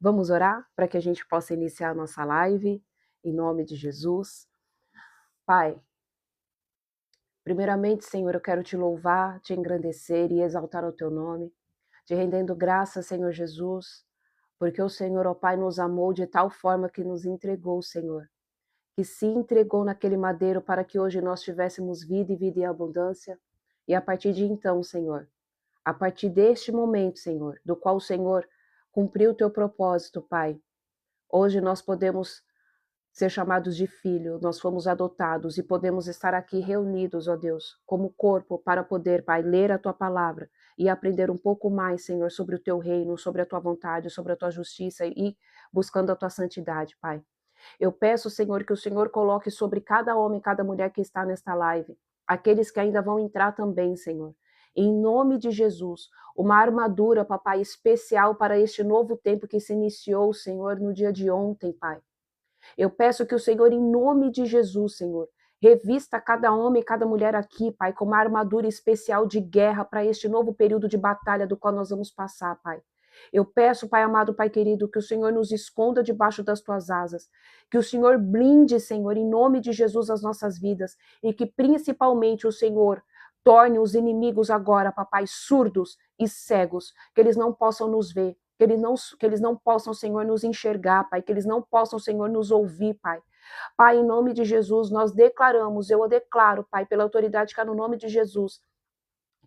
Vamos orar para que a gente possa iniciar a nossa live, em nome de Jesus. Pai, primeiramente, Senhor, eu quero te louvar, te engrandecer e exaltar o teu nome, te rendendo graças, Senhor Jesus, porque o Senhor, ó Pai, nos amou de tal forma que nos entregou, Senhor, que se entregou naquele madeiro para que hoje nós tivéssemos vida e vida em abundância. E a partir de então, Senhor, a partir deste momento, Senhor, do qual o Senhor cumpriu o teu propósito, Pai, hoje nós podemos ser chamados de filho, nós fomos adotados e podemos estar aqui reunidos, ó Deus, como corpo para poder, Pai, ler a tua palavra e aprender um pouco mais, Senhor, sobre o teu reino, sobre a tua vontade, sobre a tua justiça e buscando a tua santidade, Pai. Eu peço, Senhor, que o Senhor coloque sobre cada homem, cada mulher que está nesta live, aqueles que ainda vão entrar também, Senhor. Em nome de Jesus, uma armadura, papai, especial para este novo tempo que se iniciou, Senhor, no dia de ontem, Pai. Eu peço que o Senhor, em nome de Jesus, Senhor, revista cada homem e cada mulher aqui, Pai, com uma armadura especial de guerra para este novo período de batalha do qual nós vamos passar, Pai. Eu peço, Pai amado, Pai querido, que o Senhor nos esconda debaixo das tuas asas, que o Senhor blinde, Senhor, em nome de Jesus as nossas vidas e que principalmente o Senhor torne os inimigos agora, papai, surdos e cegos, que eles não possam nos ver, que eles não possam, Senhor, nos enxergar, Pai, que eles não possam, Senhor, nos ouvir, Pai. Pai, em nome de Jesus, nós declaramos, eu declaro, Pai, pela autoridade que há no nome de Jesus,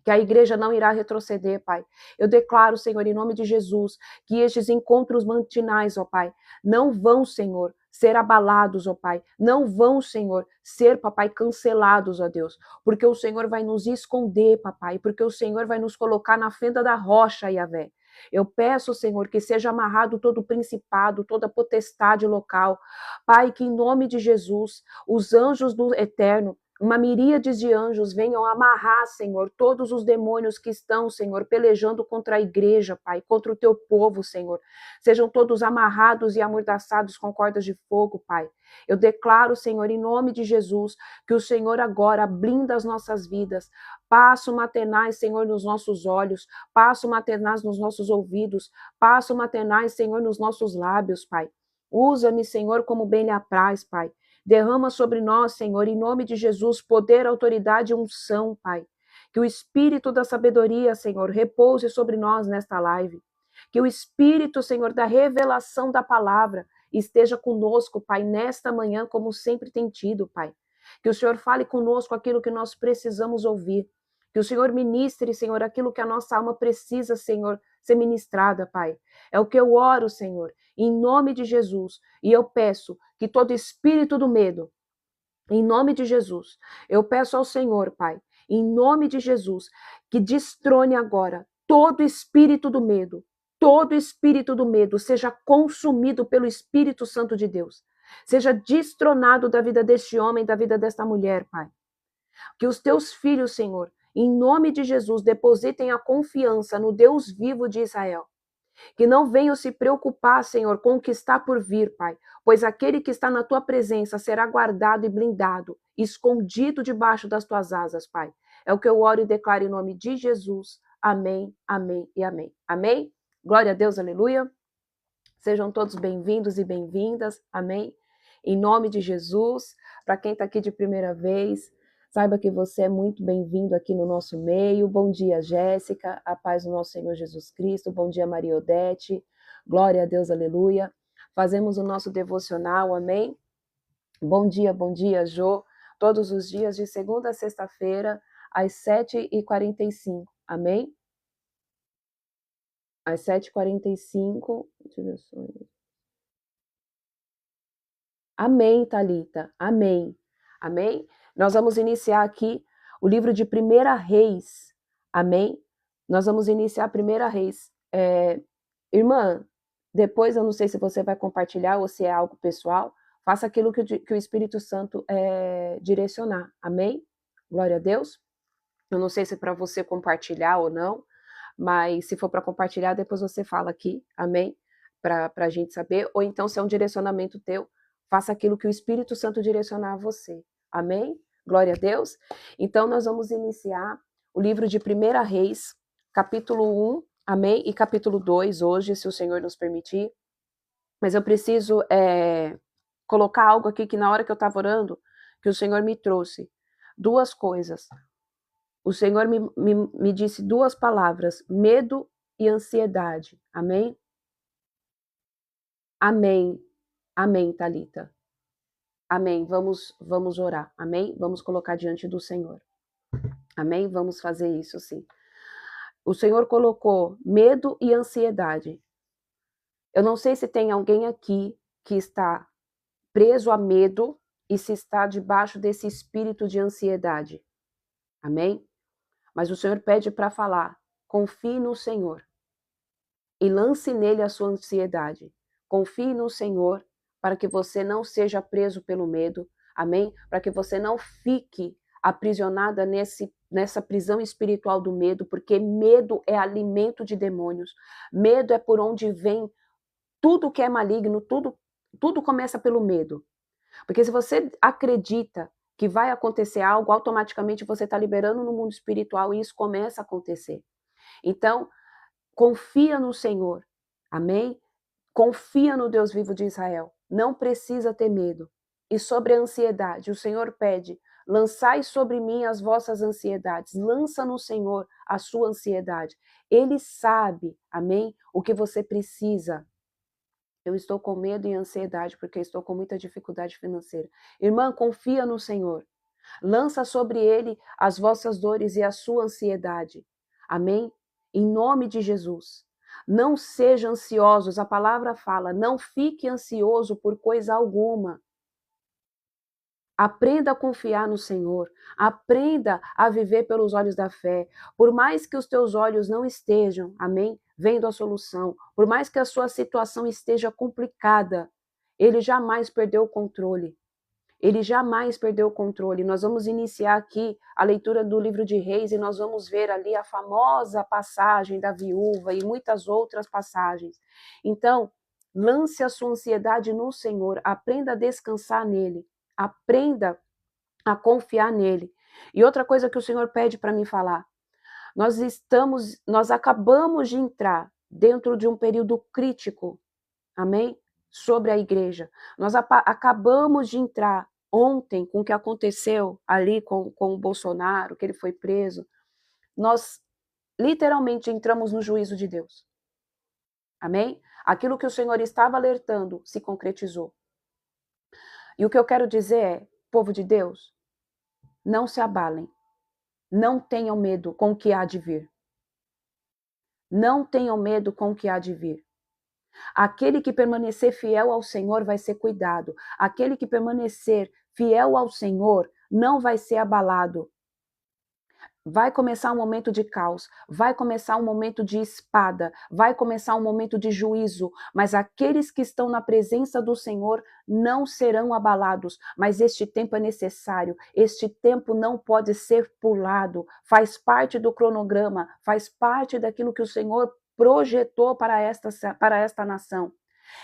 que a igreja não irá retroceder, Pai. Eu declaro, Senhor, em nome de Jesus, que estes encontros matinais, ó Pai, não vão, Senhor, ser abalados, ó Pai. Não vão, Senhor, ser, papai, cancelados, ó Deus. Porque o Senhor vai nos esconder, papai. Porque o Senhor vai nos colocar na fenda da rocha, Yahvé. Eu peço, Senhor, que seja amarrado todo principado, toda potestade local. Pai, que em nome de Jesus, os anjos do Eterno, uma miríade de anjos venham amarrar, Senhor, todos os demônios que estão, Senhor, pelejando contra a igreja, Pai, contra o teu povo, Senhor. Sejam todos amarrados e amordaçados com cordas de fogo, Pai. Eu declaro, Senhor, em nome de Jesus, que o Senhor agora blinda as nossas vidas. Passa uma tenaz, Senhor, nos nossos olhos. Passa uma tenaz nos nossos ouvidos. Passa uma tenaz, Senhor, nos nossos lábios, Pai. Usa-me, Senhor, como bem lhe apraz, Pai. Derrama sobre nós, Senhor, em nome de Jesus, poder, autoridade e unção, Pai. Que o Espírito da sabedoria, Senhor, repouse sobre nós nesta live. Que o Espírito, Senhor, da revelação da palavra esteja conosco, Pai, nesta manhã, como sempre tem tido, Pai. Que o Senhor fale conosco aquilo que nós precisamos ouvir. Que o Senhor ministre, Senhor, aquilo que a nossa alma precisa, Senhor, ser ministrada, Pai. É o que eu oro, Senhor, em nome de Jesus. E eu peço que todo espírito do medo, em nome de Jesus, eu peço ao Senhor, Pai, em nome de Jesus, que destrone agora todo espírito do medo seja consumido pelo Espírito Santo de Deus. Seja destronado da vida deste homem, da vida desta mulher, Pai. Que os teus filhos, Senhor, em nome de Jesus, depositem a confiança no Deus vivo de Israel. Que não venham se preocupar, Senhor, com o que está por vir, Pai, pois aquele que está na tua presença será guardado e blindado, escondido debaixo das tuas asas, Pai. É o que eu oro e declaro em nome de Jesus. Amém, amém e amém. Amém? Glória a Deus, aleluia. Sejam todos bem-vindos e bem-vindas. Amém? Em nome de Jesus. Para quem está aqui de primeira vez, saiba que você é muito bem-vindo aqui no nosso meio. Bom dia, Jéssica. A paz do nosso Senhor Jesus Cristo. Bom dia, Maria Odete. Glória a Deus, aleluia. Fazemos o nosso devocional, amém? Bom dia, Jô. Todos os dias, de segunda a sexta-feira, às 7h45. Amém? Às 7h45. Deixa eu ver só. Amém, Thalita. Amém. Amém? Nós vamos iniciar aqui o livro de 1 Reis. Amém? Nós vamos iniciar 1 Reis. Irmã, depois eu não sei se você vai compartilhar ou se é algo pessoal, faça aquilo que o Espírito Santo direcionar. Amém? Glória a Deus. Eu não sei se é para você compartilhar ou não, mas se for para compartilhar, depois você fala aqui. Amém? Para a gente saber. Ou então, se é um direcionamento teu, faça aquilo que o Espírito Santo direcionar a você. Amém? Glória a Deus. Então, nós vamos iniciar o livro de 1 Reis, capítulo 1, amém? E capítulo 2, hoje, se o Senhor nos permitir. Mas eu preciso colocar algo aqui que na hora que eu estava orando, que o Senhor me trouxe. Duas coisas. O Senhor me disse duas palavras, medo e ansiedade. Amém? Amém. Amém, Thalita. Amém. Vamos orar. Amém? Vamos colocar diante do Senhor. Amém? Vamos fazer isso sim. O Senhor colocou medo e ansiedade. Eu não sei se tem alguém aqui que está preso a medo e se está debaixo desse espírito de ansiedade. Amém? Mas o Senhor pede para falar, confie no Senhor e lance nele a sua ansiedade. Confie no Senhor para que você não seja preso pelo medo, amém? Para que você não fique aprisionada nessa prisão espiritual do medo, porque medo é alimento de demônios. Medo é por onde vem tudo que é maligno, tudo começa pelo medo. Porque se você acredita que vai acontecer algo, automaticamente você está liberando no mundo espiritual e isso começa a acontecer. Então, confia no Senhor, amém? Confia no Deus vivo de Israel, não precisa ter medo. E sobre a ansiedade, o Senhor pede, lançai sobre mim as vossas ansiedades, lança no Senhor a sua ansiedade. Ele sabe, amém, o que você precisa. Eu estou com medo e ansiedade porque estou com muita dificuldade financeira. Irmã, confia no Senhor. Lança sobre ele as vossas dores e a sua ansiedade. Amém? Em nome de Jesus. Não sejam ansiosos, a palavra fala, não fique ansioso por coisa alguma. Aprenda a confiar no Senhor, aprenda a viver pelos olhos da fé. Por mais que os teus olhos não estejam, amém, vendo a solução, por mais que a sua situação esteja complicada, ele jamais perdeu o controle. Ele jamais perdeu o controle. Nós vamos iniciar aqui a leitura do livro de Reis e nós vamos ver ali a famosa passagem da viúva e muitas outras passagens. Então, lance a sua ansiedade no Senhor, aprenda a descansar nele, aprenda a confiar nele. E outra coisa que o Senhor pede para mim falar, nós acabamos de entrar dentro de um período crítico, amém? Sobre a igreja. Nós acabamos de entrar ontem com o que aconteceu ali com o Bolsonaro, que ele foi preso. Nós literalmente entramos no juízo de Deus. Amém? Aquilo que o Senhor estava alertando se concretizou. E o que eu quero dizer é, povo de Deus, não se abalem. Não tenham medo com o que há de vir. Não tenham medo com o que há de vir. Aquele que permanecer fiel ao Senhor vai ser cuidado. Aquele que permanecer fiel ao Senhor não vai ser abalado. Vai começar um momento de caos, vai começar um momento de espada, vai começar um momento de juízo, mas aqueles que estão na presença do Senhor não serão abalados. Mas este tempo é necessário, este tempo não pode ser pulado, faz parte do cronograma, faz parte daquilo que o Senhor projetou para esta nação.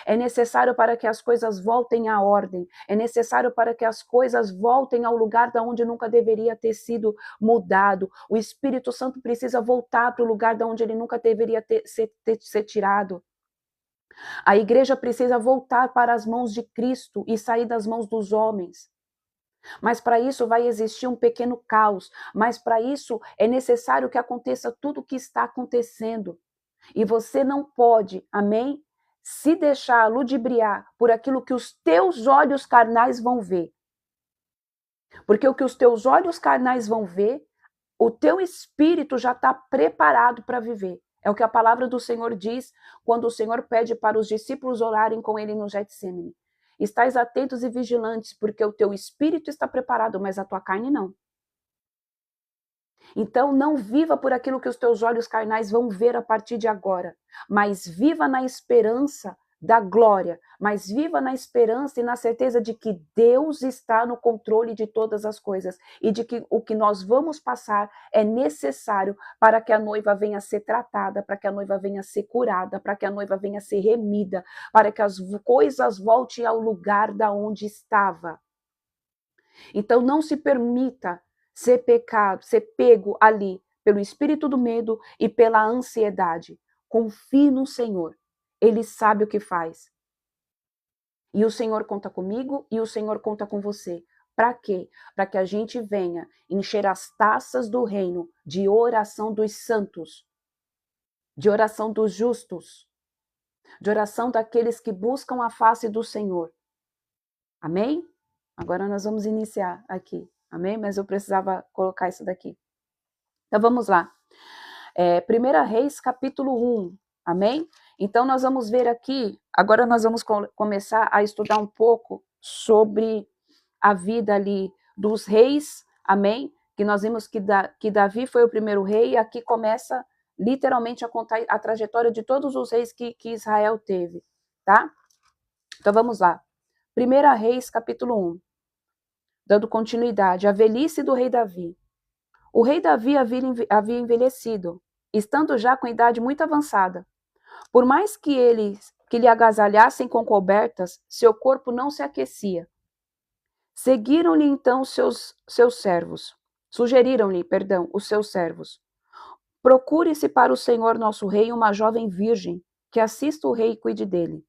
É necessário para que as coisas voltem à ordem. É necessário para que as coisas voltem ao lugar da onde nunca deveria ter sido mudado. O Espírito Santo precisa voltar para o lugar da onde ele nunca deveria ser tirado. A igreja precisa voltar para as mãos de Cristo e sair das mãos dos homens. Mas para isso vai existir um pequeno caos. Mas para isso é necessário que aconteça tudo o que está acontecendo. E você não pode, amém? Se deixar ludibriar por aquilo que os teus olhos carnais vão ver. Porque o que os teus olhos carnais vão ver, o teu espírito já está preparado para viver. É o que a palavra do Senhor diz quando o Senhor pede para os discípulos orarem com ele no Getsemane. Estais atentos e vigilantes, porque o teu espírito está preparado, mas a tua carne não. Então, não viva por aquilo que os teus olhos carnais vão ver a partir de agora, mas viva na esperança da glória, mas viva na esperança e na certeza de que Deus está no controle de todas as coisas e de que o que nós vamos passar é necessário para que a noiva venha a ser tratada, para que a noiva venha a ser curada, para que a noiva venha a ser remida, para que as coisas voltem ao lugar da onde estava. Então, não se permita ser pego ali pelo espírito do medo e pela ansiedade. Confie no Senhor. Ele sabe o que faz. E o Senhor conta comigo e o Senhor conta com você. Para quê? Para que a gente venha encher as taças do reino de oração dos santos, de oração dos justos, de oração daqueles que buscam a face do Senhor. Amém? Agora nós vamos iniciar aqui. Amém? Mas eu precisava colocar isso daqui. Então vamos lá. 1 Reis, capítulo 1. Amém? Então nós vamos ver aqui, agora nós vamos começar a estudar um pouco sobre a vida ali dos reis. Amém? Que nós vimos que Davi foi o primeiro rei, e aqui começa literalmente a contar a trajetória de todos os reis que Israel teve, tá? Então vamos lá. 1 Reis, capítulo 1. Dando continuidade, a velhice do rei Davi. O rei Davi havia envelhecido, estando já com idade muito avançada. Por mais que lhe agasalhassem com cobertas, seu corpo não se aquecia. Sugeriram-lhe então os seus servos. Procure-se para o Senhor nosso rei uma jovem virgem, que assista o rei e cuide dele.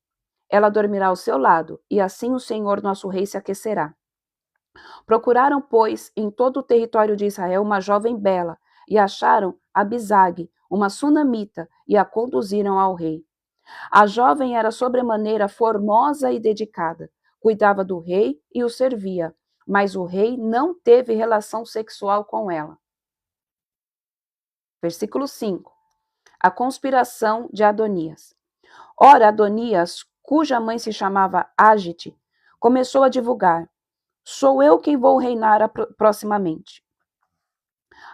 Ela dormirá ao seu lado, e assim o Senhor nosso rei se aquecerá. Procuraram, pois, em todo o território de Israel uma jovem bela, e acharam Abisag, uma sunamita, e a conduziram ao rei. A jovem era sobremaneira formosa e dedicada, cuidava do rei e o servia, mas o rei não teve relação sexual com ela. Versículo 5. A conspiração de Adonias. Ora, Adonias, cuja mãe se chamava Ágite, começou a divulgar: sou eu quem vou reinar proximamente.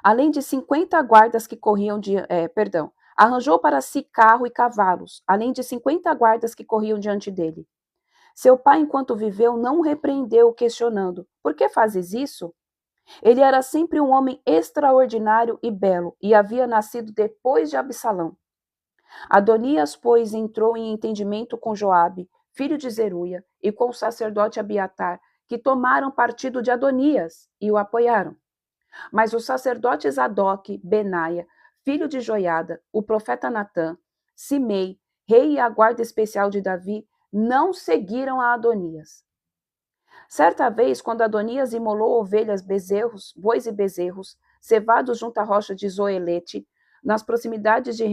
Além de 50 guardas que corriam arranjou para si carro e cavalos, além de 50 guardas que corriam diante dele. Seu pai, enquanto viveu, não o repreendeu, questionando: por que fazes isso? Ele era sempre um homem extraordinário e belo, e havia nascido depois de Absalão. Adonias, pois, entrou em entendimento com Joabe, filho de Zeruia, e com o sacerdote Abiatar, que tomaram partido de Adonias e o apoiaram. Mas os sacerdotes Zadok, Benaia, filho de Joiada, o profeta Natã, Simei, rei e a guarda especial de Davi, não seguiram a Adonias. Certa vez, quando Adonias imolou ovelhas, bezerros, bois e bezerros, cevados junto à rocha de Zoelete, nas proximidades de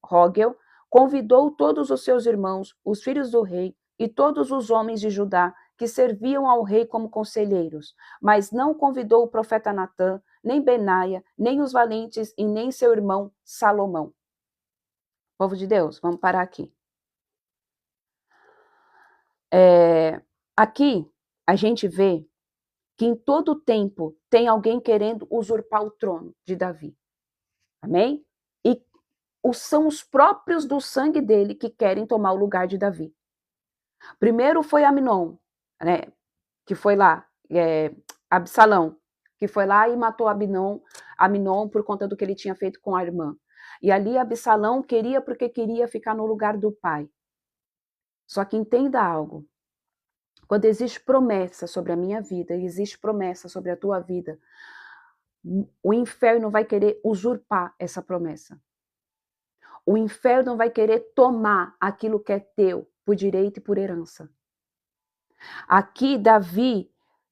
Rogel, convidou todos os seus irmãos, os filhos do rei, e todos os homens de Judá, que serviam ao rei como conselheiros, mas não convidou o profeta Natã, nem Benaia, nem os valentes, e nem seu irmão Salomão. Povo de Deus, vamos parar aqui. Aqui, a gente vê que em todo tempo tem alguém querendo usurpar o trono de Davi. Amém? E são os próprios do sangue dele que querem tomar o lugar de Davi. Primeiro foi Aminon, né, que foi lá, Absalão, que foi lá e matou Aminon por conta do que ele tinha feito com a irmã. E ali Absalão queria porque queria ficar no lugar do pai. Só que entenda algo. Quando existe promessa sobre a minha vida, e existe promessa sobre a tua vida, o inferno vai querer usurpar essa promessa. O inferno vai querer tomar aquilo que é teu, por direito e por herança. Aqui, Davi,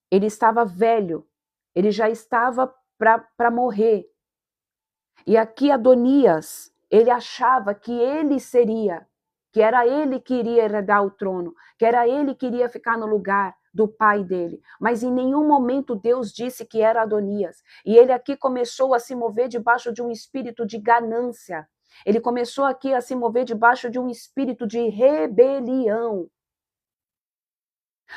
ele estava velho, ele já estava para morrer. E aqui, Adonias, ele achava que ele seria, que era ele que iria herdar o trono, que era ele que iria ficar no lugar do pai dele. Mas em nenhum momento Deus disse que era Adonias. E ele aqui começou a se mover debaixo de um espírito de ganância. Ele começou aqui a se mover debaixo de um espírito de rebelião.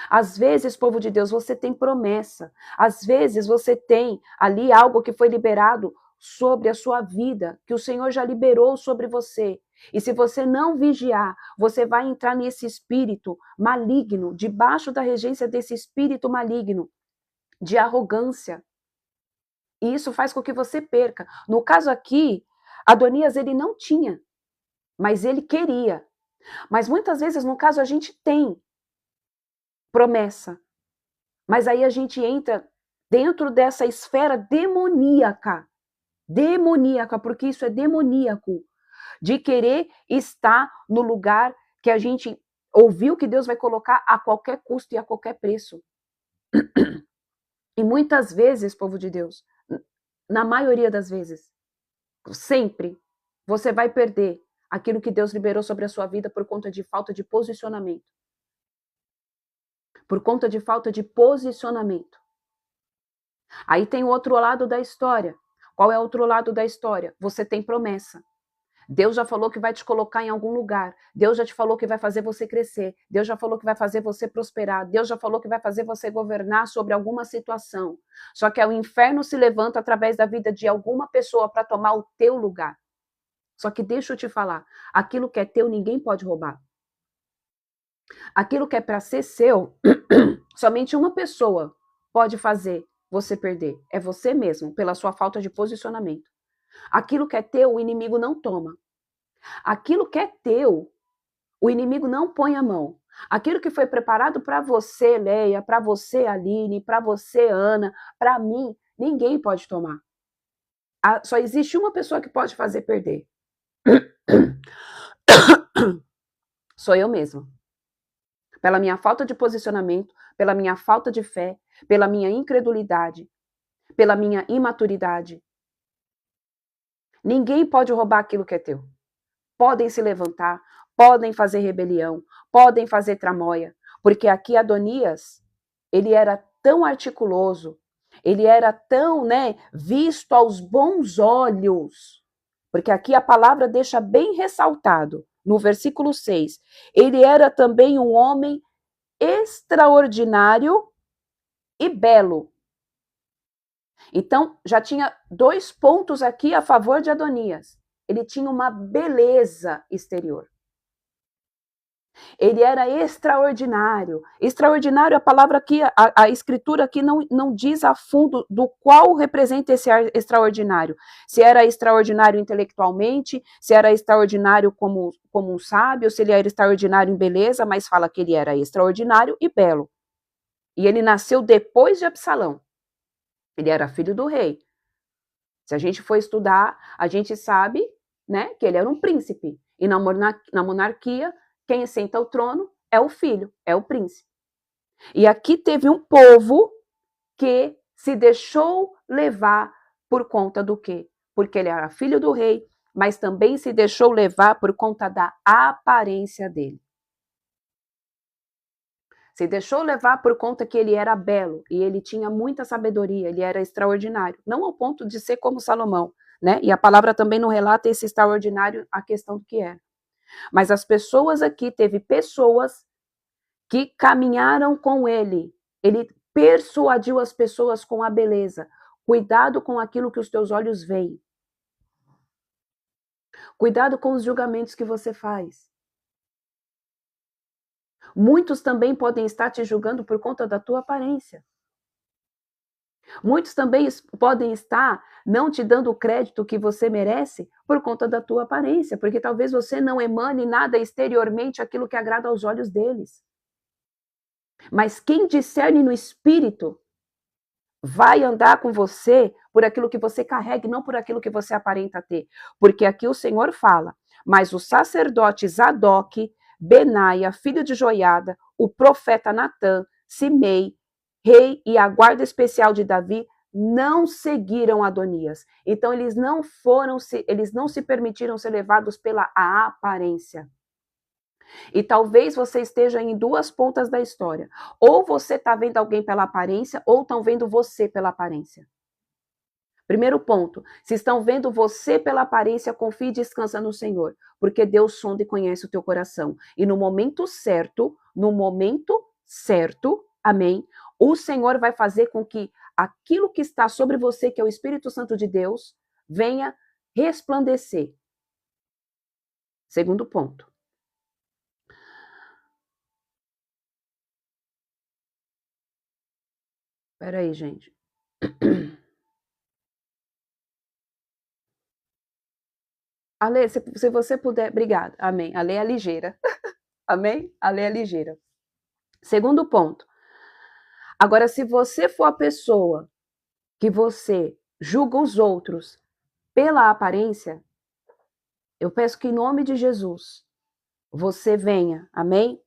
Às vezes, povo de Deus, você tem promessa. Às vezes você tem ali algo que foi liberado sobre a sua vida, que o Senhor já liberou sobre você. E se você não vigiar, você vai entrar nesse espírito maligno, debaixo da regência desse espírito maligno, de arrogância. E isso faz com que você perca. No caso aqui, Adonias, ele não tinha, mas ele queria. Mas muitas vezes, no caso, a gente tem promessa. Mas aí a gente entra dentro dessa esfera demoníaca, porque isso é demoníaco, de querer estar no lugar que a gente ouviu que Deus vai colocar a qualquer custo e a qualquer preço. E muitas vezes, povo de Deus, na maioria das vezes, sempre, você vai perder aquilo que Deus liberou sobre a sua vida por conta de falta de posicionamento. Por conta de falta de posicionamento. Aí tem o outro lado da história. Qual é o outro lado da história? Você tem promessa. Deus já falou que vai te colocar em algum lugar. Deus já te falou que vai fazer você crescer. Deus já falou que vai fazer você prosperar. Deus já falou que vai fazer você governar sobre alguma situação. Só que o inferno se levanta através da vida de alguma pessoa para tomar o teu lugar. Só que deixa eu te falar, aquilo que é teu ninguém pode roubar. Aquilo que é para ser seu, somente uma pessoa pode fazer você perder. É você mesmo, pela sua falta de posicionamento. Aquilo que é teu, o inimigo não toma. Aquilo que é teu, o inimigo não põe a mão. Aquilo que foi preparado para você, Leia, para você, Aline, para você, Ana, para mim, ninguém pode tomar. Só existe uma pessoa que pode fazer perder. Sou eu mesma. Pela minha falta de posicionamento, pela minha falta de fé, pela minha incredulidade, pela minha imaturidade. Ninguém pode roubar aquilo que é teu. Podem se levantar, podem fazer rebelião, podem fazer tramóia, porque aqui Adonias, ele era tão articuloso, ele era tão, visto aos bons olhos, porque aqui a palavra deixa bem ressaltado, no versículo 6, ele era também um homem extraordinário e belo. Então, já tinha 2 pontos aqui a favor de Adonias. Ele tinha uma beleza exterior. Ele era extraordinário. Extraordinário, a palavra aqui, a escritura aqui não diz a fundo do qual representa esse extraordinário. Se era extraordinário intelectualmente, se era extraordinário como um sábio, se ele era extraordinário em beleza, mas fala que ele era extraordinário e belo. E ele nasceu depois de Absalão. Ele era filho do rei. Se a gente for estudar, a gente sabe, que ele era um príncipe. E na monarquia, quem senta ao trono é o filho, é o príncipe. E aqui teve um povo que se deixou levar por conta do quê? Porque ele era filho do rei, mas também se deixou levar por conta da aparência dele. Se deixou levar por conta que ele era belo e ele tinha muita sabedoria, ele era extraordinário, não ao ponto de ser como Salomão, E a palavra também não relata esse extraordinário, a questão do que era. Mas as pessoas aqui, teve pessoas que caminharam com ele. Ele persuadiu as pessoas com a beleza. Cuidado com aquilo que os teus olhos veem. Cuidado com os julgamentos que você faz. Muitos também podem estar te julgando por conta da tua aparência. Muitos também podem estar não te dando o crédito que você merece por conta da tua aparência, porque talvez você não emane nada exteriormente aquilo que agrada aos olhos deles. Mas quem discerne no espírito vai andar com você por aquilo que você carrega e não por aquilo que você aparenta ter. Porque aqui o Senhor fala, mas o sacerdote Zadok, Benaia, filho de Joiada, o profeta Natã, Simei, rei e a guarda especial de Davi, não seguiram Adonias. Então eles não se permitiram ser levados pela aparência. E talvez você esteja em 2 pontas da história. Ou você está vendo alguém pela aparência, ou estão vendo você pela aparência. Primeiro ponto, se estão vendo você pela aparência, confie e descansa no Senhor, porque Deus sonda e conhece o teu coração. E no momento certo, amém, o Senhor vai fazer com que aquilo que está sobre você, que é o Espírito Santo de Deus, venha resplandecer. Segundo ponto. Espera aí, gente. Ale, se você puder, obrigada, amém. Ale é ligeira, amém? Ale é ligeira. Segundo ponto. Agora, se você for a pessoa que você julga os outros pela aparência, eu peço que em nome de Jesus, você venha, amém?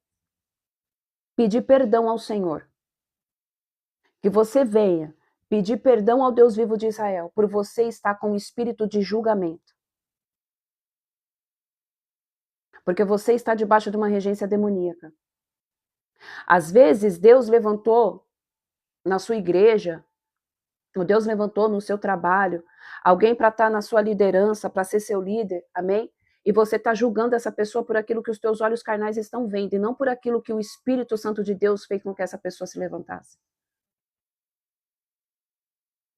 pedir perdão ao Senhor. Que você venha pedir perdão ao Deus vivo de Israel por você estar com o espírito de julgamento. Porque você está debaixo de uma regência demoníaca. Às vezes, Deus levantou na sua igreja, ou Deus levantou no seu trabalho, alguém para estar na sua liderança, para ser seu líder, amém? E você está julgando essa pessoa por aquilo que os teus olhos carnais estão vendo, e não por aquilo que o Espírito Santo de Deus fez com que essa pessoa se levantasse.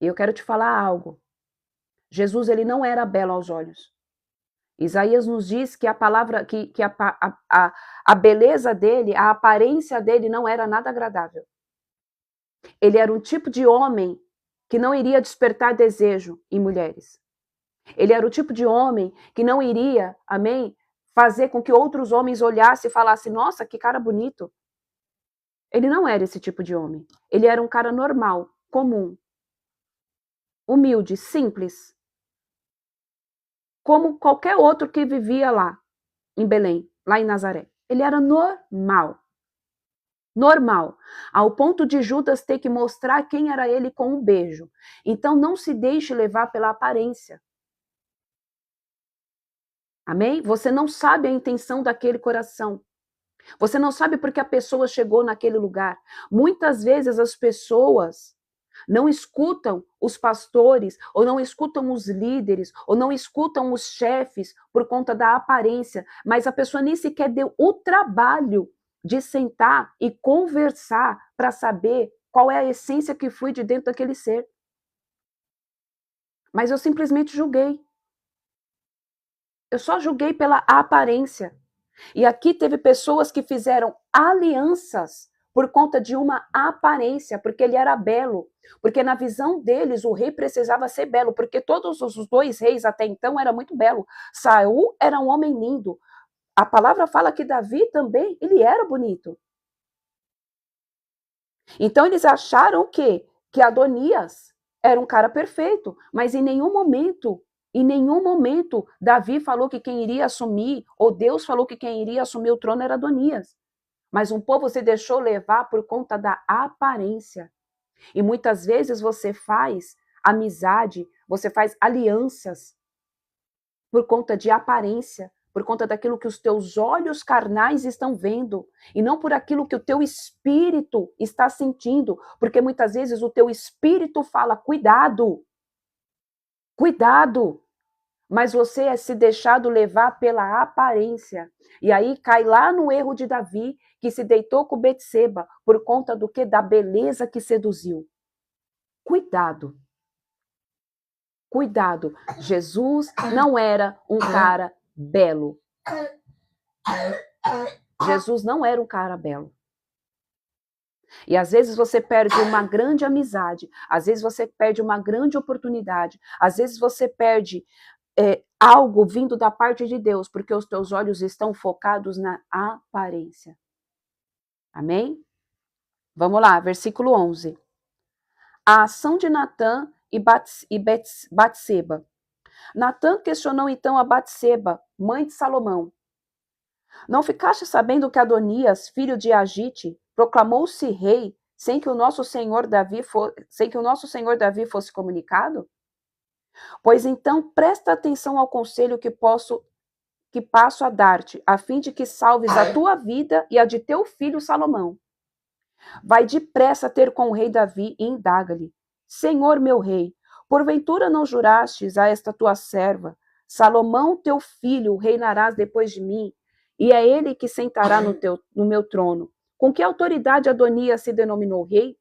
E eu quero te falar algo. Jesus, ele não era belo aos olhos. Isaías nos diz que a palavra, que a beleza dele, a aparência dele não era nada agradável. Ele era um tipo de homem que não iria despertar desejo em mulheres. Ele era o tipo de homem que não iria, amém, fazer com que outros homens olhassem e falassem, nossa, que cara bonito. Ele não era esse tipo de homem. Ele era um cara normal, comum, humilde, simples, como qualquer outro que vivia lá em Belém, lá em Nazaré. Ele era normal. Normal, ao ponto de Judas ter que mostrar quem era ele com um beijo. Então não se deixe levar pela aparência. Amém? Você não sabe a intenção daquele coração. Você não sabe porque a pessoa chegou naquele lugar. Muitas vezes as pessoas não escutam os pastores, ou não escutam os líderes, ou não escutam os chefes por conta da aparência, mas a pessoa nem sequer deu o trabalho de sentar e conversar para saber qual é a essência que flui de dentro daquele ser. Mas eu simplesmente julguei. Eu só julguei pela aparência. E aqui teve pessoas que fizeram alianças por conta de uma aparência, porque ele era belo. Porque na visão deles o rei precisava ser belo, porque todos os dois reis até então eram muito belos. Saul era um homem lindo. A palavra fala que Davi também, ele era bonito. Então eles acharam que Adonias era um cara perfeito, mas em nenhum momento Davi falou que quem iria assumir, ou Deus falou que quem iria assumir o trono era Adonias. Mas um povo se deixou levar por conta da aparência. E muitas vezes você faz amizade, você faz alianças por conta de aparência, por conta daquilo que os teus olhos carnais estão vendo, e não por aquilo que o teu espírito está sentindo, porque muitas vezes o teu espírito fala, cuidado, cuidado, mas você é se deixado levar pela aparência, e aí cai lá no erro de Davi, que se deitou com Betseba, por conta do que? Da beleza que seduziu. Cuidado. Cuidado, Jesus não era um cara belo. Jesus não era um cara belo. E às vezes você perde uma grande amizade, às vezes você perde uma grande oportunidade, às vezes você perde algo vindo da parte de Deus, porque os teus olhos estão focados na aparência. Amém? Vamos lá, versículo 11. A ação de Natã e Batseba. Natã questionou então a Batseba, mãe de Salomão. Não ficaste sabendo que Adonias, filho de Agite, proclamou-se rei sem que o nosso senhor Davi fosse comunicado? Pois então presta atenção ao conselho que passo a dar-te, a fim de que salves a tua vida e a de teu filho Salomão. Vai depressa ter com o rei Davi e indaga-lhe: Senhor meu rei, porventura não jurastes a esta tua serva, Salomão teu filho reinarás depois de mim, e é ele que sentará no meu trono? Com que autoridade Adonias se denominou rei?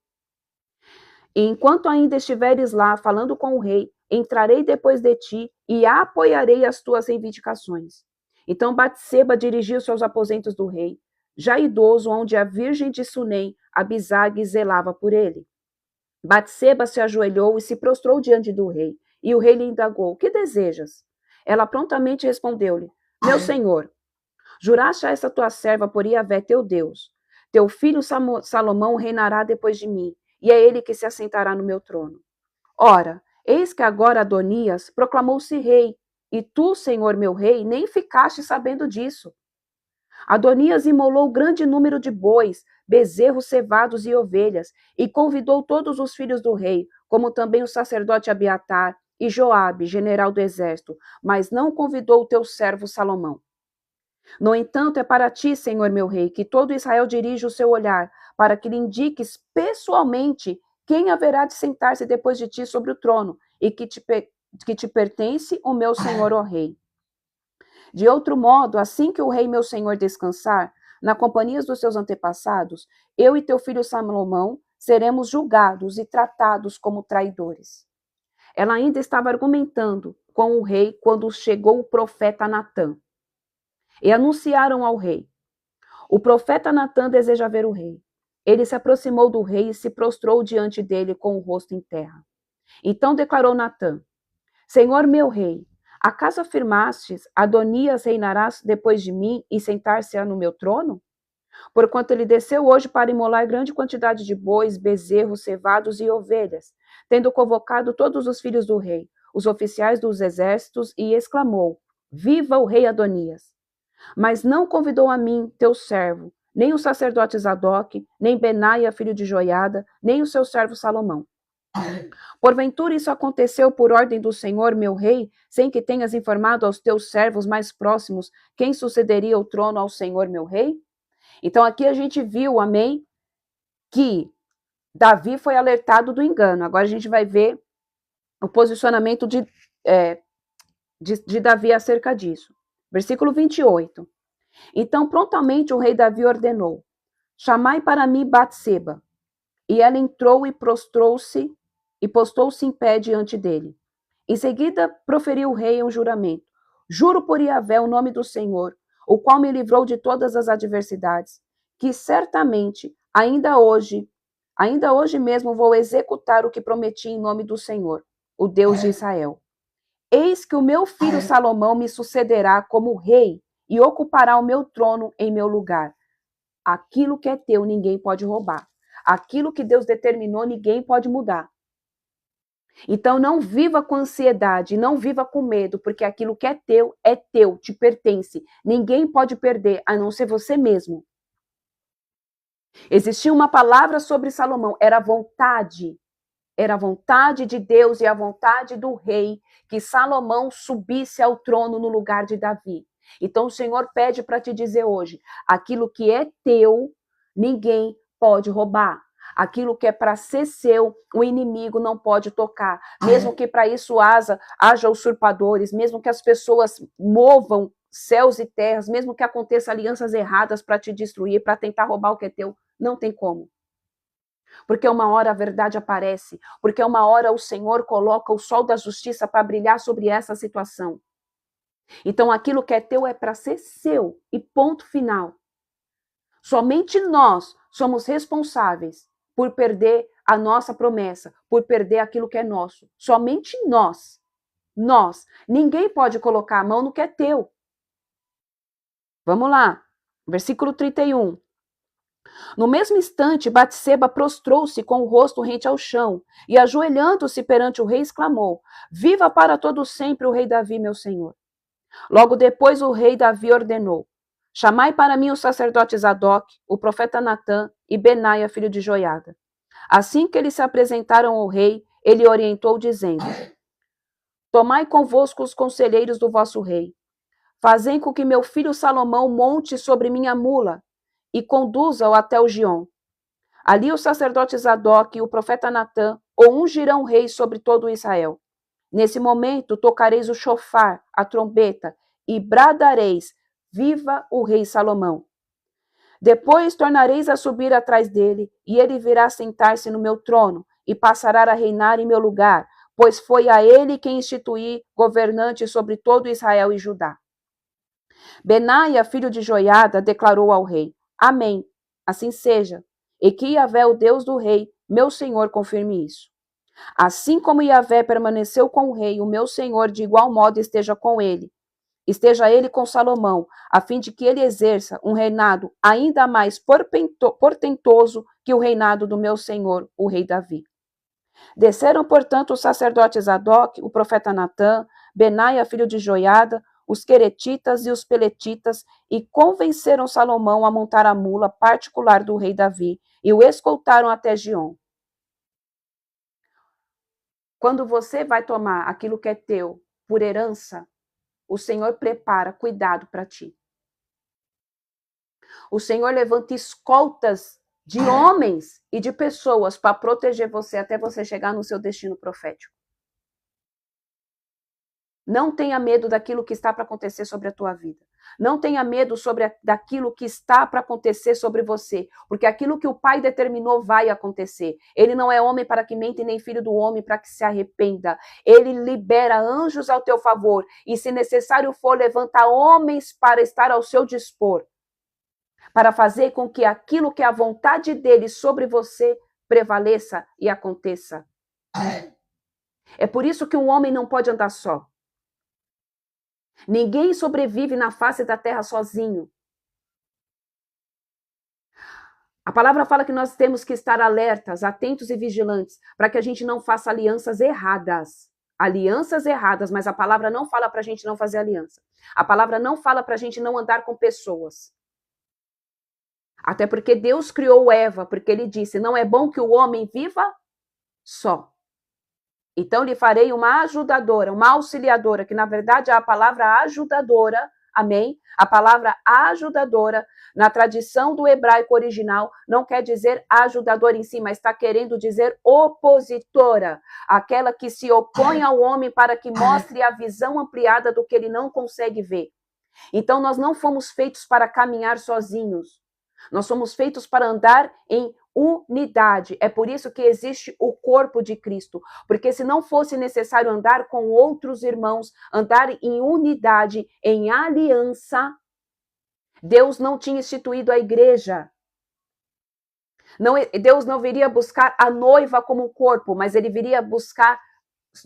E enquanto ainda estiveres lá falando com o rei, entrarei depois de ti e apoiarei as tuas reivindicações. Então Batseba dirigiu-se aos aposentos do rei, já idoso, onde a virgem de Sunem, Abisag, zelava por ele. Batseba se ajoelhou e se prostrou diante do rei, e o rei lhe indagou: que desejas? Ela prontamente respondeu-lhe: meu senhor, juraste a esta tua serva por Iavé teu Deus, teu filho Salomão reinará depois de mim, e é ele que se assentará no meu trono. Ora, eis que agora Adonias proclamou-se rei, e tu, senhor meu rei, nem ficaste sabendo disso. Adonias imolou grande número de bois, bezerros cevados e ovelhas, e convidou todos os filhos do rei, como também o sacerdote Abiatar e Joabe, general do exército, mas não convidou o teu servo Salomão. No entanto, é para ti, Senhor meu rei, que todo Israel dirige o seu olhar, para que lhe indiques pessoalmente quem haverá de sentar-se depois de ti sobre o trono, e que te pertence o meu senhor, ó rei. De outro modo, assim que o rei meu senhor descansar, na companhia dos seus antepassados, eu e teu filho Salomão seremos julgados e tratados como traidores. Ela ainda estava argumentando com o rei quando chegou o profeta Natã. E anunciaram ao rei: o profeta Natã deseja ver o rei. Ele se aproximou do rei e se prostrou diante dele com o rosto em terra. Então declarou Natã: Senhor meu rei, acaso afirmastes, Adonias reinará depois de mim e sentar-se-á no meu trono? Porquanto ele desceu hoje para imolar grande quantidade de bois, bezerros, cevados e ovelhas, tendo convocado todos os filhos do rei, os oficiais dos exércitos, e exclamou: Viva o rei Adonias! Mas não convidou a mim, teu servo, nem o sacerdote Zadok, nem Benaia, filho de Joiada, nem o seu servo Salomão. Porventura isso aconteceu por ordem do Senhor, meu rei, sem que tenhas informado aos teus servos mais próximos quem sucederia o trono ao Senhor, meu rei? Então aqui a gente viu, amém, que Davi foi alertado do engano. Agora a gente vai ver o posicionamento de Davi acerca disso. Versículo 28. Então prontamente o rei Davi ordenou: chamai para mim Batseba. E ela entrou e prostrou-se e postou-se em pé diante dele. Em seguida proferiu o rei um juramento: juro por Yahvé o nome do Senhor, o qual me livrou de todas as adversidades, que certamente ainda hoje mesmo vou executar o que prometi em nome do Senhor, o Deus de Israel. Eis que o meu filho Salomão me sucederá como rei e ocupará o meu trono em meu lugar. Aquilo que é teu, ninguém pode roubar. Aquilo que Deus determinou, ninguém pode mudar. Então não viva com ansiedade, não viva com medo, porque aquilo que é teu, te pertence. Ninguém pode perder, a não ser você mesmo. Existia uma palavra sobre Salomão, era a vontade de Deus e a vontade do rei que Salomão subisse ao trono no lugar de Davi. Então o Senhor pede para te dizer hoje, aquilo que é teu, ninguém pode roubar. Aquilo que é para ser seu, o inimigo não pode tocar. Mesmo que para isso haja usurpadores, mesmo que as pessoas movam céus e terras, mesmo que aconteça alianças erradas para te destruir, para tentar roubar o que é teu, não tem como. Porque uma hora a verdade aparece, porque uma hora o Senhor coloca o sol da justiça para brilhar sobre essa situação. Então aquilo que é teu é para ser seu e ponto final. Somente nós somos responsáveis por perder a nossa promessa, por perder aquilo que é nosso. Somente nós. Nós. Ninguém pode colocar a mão no que é teu. Vamos lá. Versículo 31. No mesmo instante, Batseba prostrou-se com o rosto rente ao chão e, ajoelhando-se perante o rei, exclamou: Viva para todo sempre o rei Davi, meu senhor. Logo depois o rei Davi ordenou: chamai para mim o sacerdote Zadok, o profeta Natã e Benaia, filho de Joiada. Assim que eles se apresentaram ao rei, ele orientou, dizendo: tomai convosco os conselheiros do vosso rei. Fazem com que meu filho Salomão monte sobre minha mula e conduza-o até o Gion. Ali o sacerdote Zadok e o profeta Natã o ungirão rei sobre todo Israel. Nesse momento tocareis o chofar, a trombeta, e bradareis: viva o rei Salomão. Depois tornareis a subir atrás dele, e ele virá sentar-se no meu trono, e passará a reinar em meu lugar, pois foi a ele quem instituí governante sobre todo Israel e Judá. Benaia, filho de Joiada, declarou ao rei: Amém, assim seja, e que Yahvé, o Deus do rei, meu senhor, confirme isso. Assim como Yahvé permaneceu com o rei, o meu senhor de igual modo esteja com ele. Esteja ele com Salomão, a fim de que ele exerça um reinado ainda mais portentoso que o reinado do meu senhor, o rei Davi. Desceram, portanto, os sacerdotes Zadok, o profeta Natã, Benaia, filho de Joiada, os queretitas e os peletitas, e convenceram Salomão a montar a mula particular do rei Davi, e o escoltaram até Gion. Quando você vai tomar aquilo que é teu por herança, o Senhor prepara cuidado para ti. O Senhor levanta escoltas de homens e de pessoas para proteger você até você chegar no seu destino profético. Não tenha medo daquilo que está para acontecer sobre a tua vida. Não tenha medo daquilo que está para acontecer sobre você, porque aquilo que o Pai determinou vai acontecer. Ele não é homem para que mente, nem filho do homem para que se arrependa. Ele libera anjos ao teu favor e, se necessário for, levanta homens para estar ao seu dispor, para fazer com que aquilo que é a vontade dele sobre você prevaleça e aconteça. É por isso que um homem não pode andar só. Ninguém sobrevive na face da terra sozinho. A palavra fala que nós temos que estar alertas, atentos e vigilantes, para que a gente não faça alianças erradas. Alianças erradas, mas a palavra não fala para a gente não fazer aliança. A palavra não fala para a gente não andar com pessoas. Até porque Deus criou Eva, porque ele disse, não é bom que o homem viva só. Então lhe farei uma ajudadora, uma auxiliadora, que na verdade é a palavra ajudadora, amém? A palavra ajudadora, na tradição do hebraico original, não quer dizer ajudadora em si, mas está querendo dizer opositora, aquela que se opõe ao homem para que mostre a visão ampliada do que ele não consegue ver. Então nós não fomos feitos para caminhar sozinhos, nós somos feitos para andar em unidade. É por isso que existe o corpo de Cristo. Porque se não fosse necessário andar com outros irmãos, andar em unidade, em aliança, Deus não tinha instituído a igreja. Deus não viria buscar a noiva como corpo, mas ele viria buscar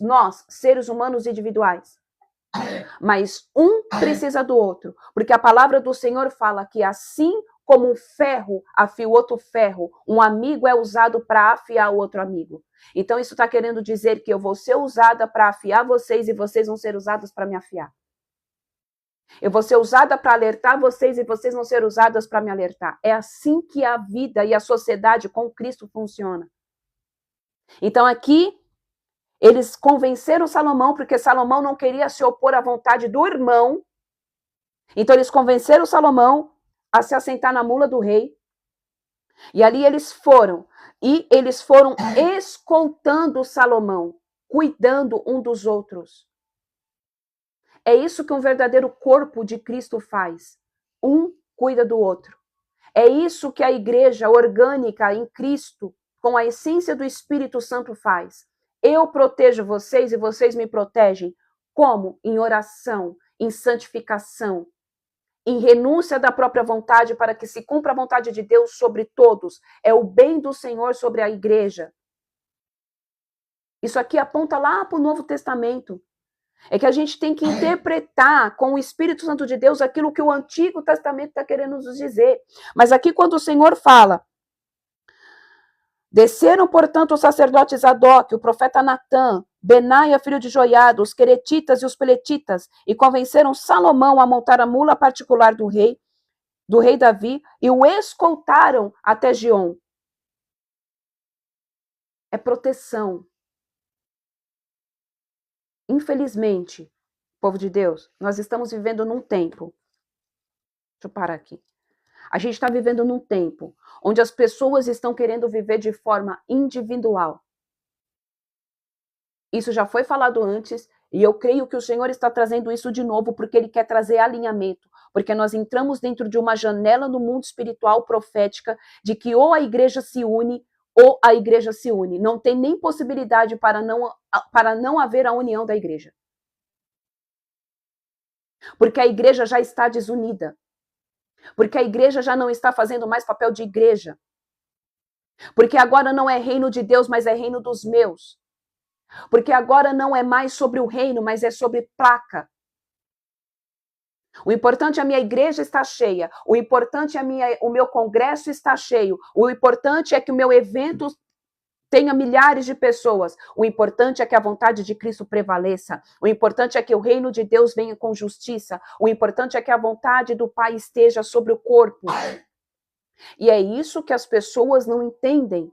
nós, seres humanos individuais. Mas um precisa do outro. Porque a palavra do Senhor fala que assim como um ferro afia o outro ferro, um amigo é usado para afiar o outro amigo. Então isso está querendo dizer que eu vou ser usada para afiar vocês e vocês vão ser usados para me afiar. Eu vou ser usada para alertar vocês e vocês vão ser usadas para me alertar. É assim que a vida e a sociedade com Cristo funciona. Então aqui eles convenceram Salomão, porque Salomão não queria se opor à vontade do irmão. Então eles convenceram Salomão a se assentar na mula do rei. E ali eles foram escoltando Salomão, cuidando um dos outros. É isso que um verdadeiro corpo de Cristo faz. Um cuida do outro. É isso que a igreja orgânica em Cristo, com a essência do Espírito Santo, faz. Eu protejo vocês e vocês me protegem. Como? Em oração, em santificação, em renúncia da própria vontade para que se cumpra a vontade de Deus sobre todos. É o bem do Senhor sobre a igreja. Isso aqui aponta lá para o Novo Testamento. É que a gente tem que interpretar com o Espírito Santo de Deus aquilo que o Antigo Testamento está querendo nos dizer. Mas aqui quando o Senhor fala, desceram, portanto, o sacerdote Zadok, o profeta Natã, Benaia, filho de Joiada, os queretitas e os peletitas, e convenceram Salomão a montar a mula particular do rei Davi, e o escoltaram até Gion. É proteção. Infelizmente, povo de Deus, nós estamos vivendo num tempo. Deixa eu parar aqui. A gente está vivendo num tempo onde as pessoas estão querendo viver de forma individual. Isso já foi falado antes e eu creio que o Senhor está trazendo isso de novo porque Ele quer trazer alinhamento. Porque nós entramos dentro de uma janela no mundo espiritual profética de que ou a igreja se une ou a igreja se une. Não tem nem possibilidade para não haver a união da igreja. Porque a igreja já está desunida. Porque a igreja já não está fazendo mais papel de igreja. Porque agora não é reino de Deus, mas é reino dos meus. Porque agora não é mais sobre o reino, mas é sobre placa. O importante é a minha igreja estar cheia. O importante é o meu congresso estar cheio. O importante é que o meu evento tenha milhares de pessoas. O importante é que a vontade de Cristo prevaleça. O importante é que o reino de Deus venha com justiça. O importante é que a vontade do Pai esteja sobre o corpo. E é isso que as pessoas não entendem.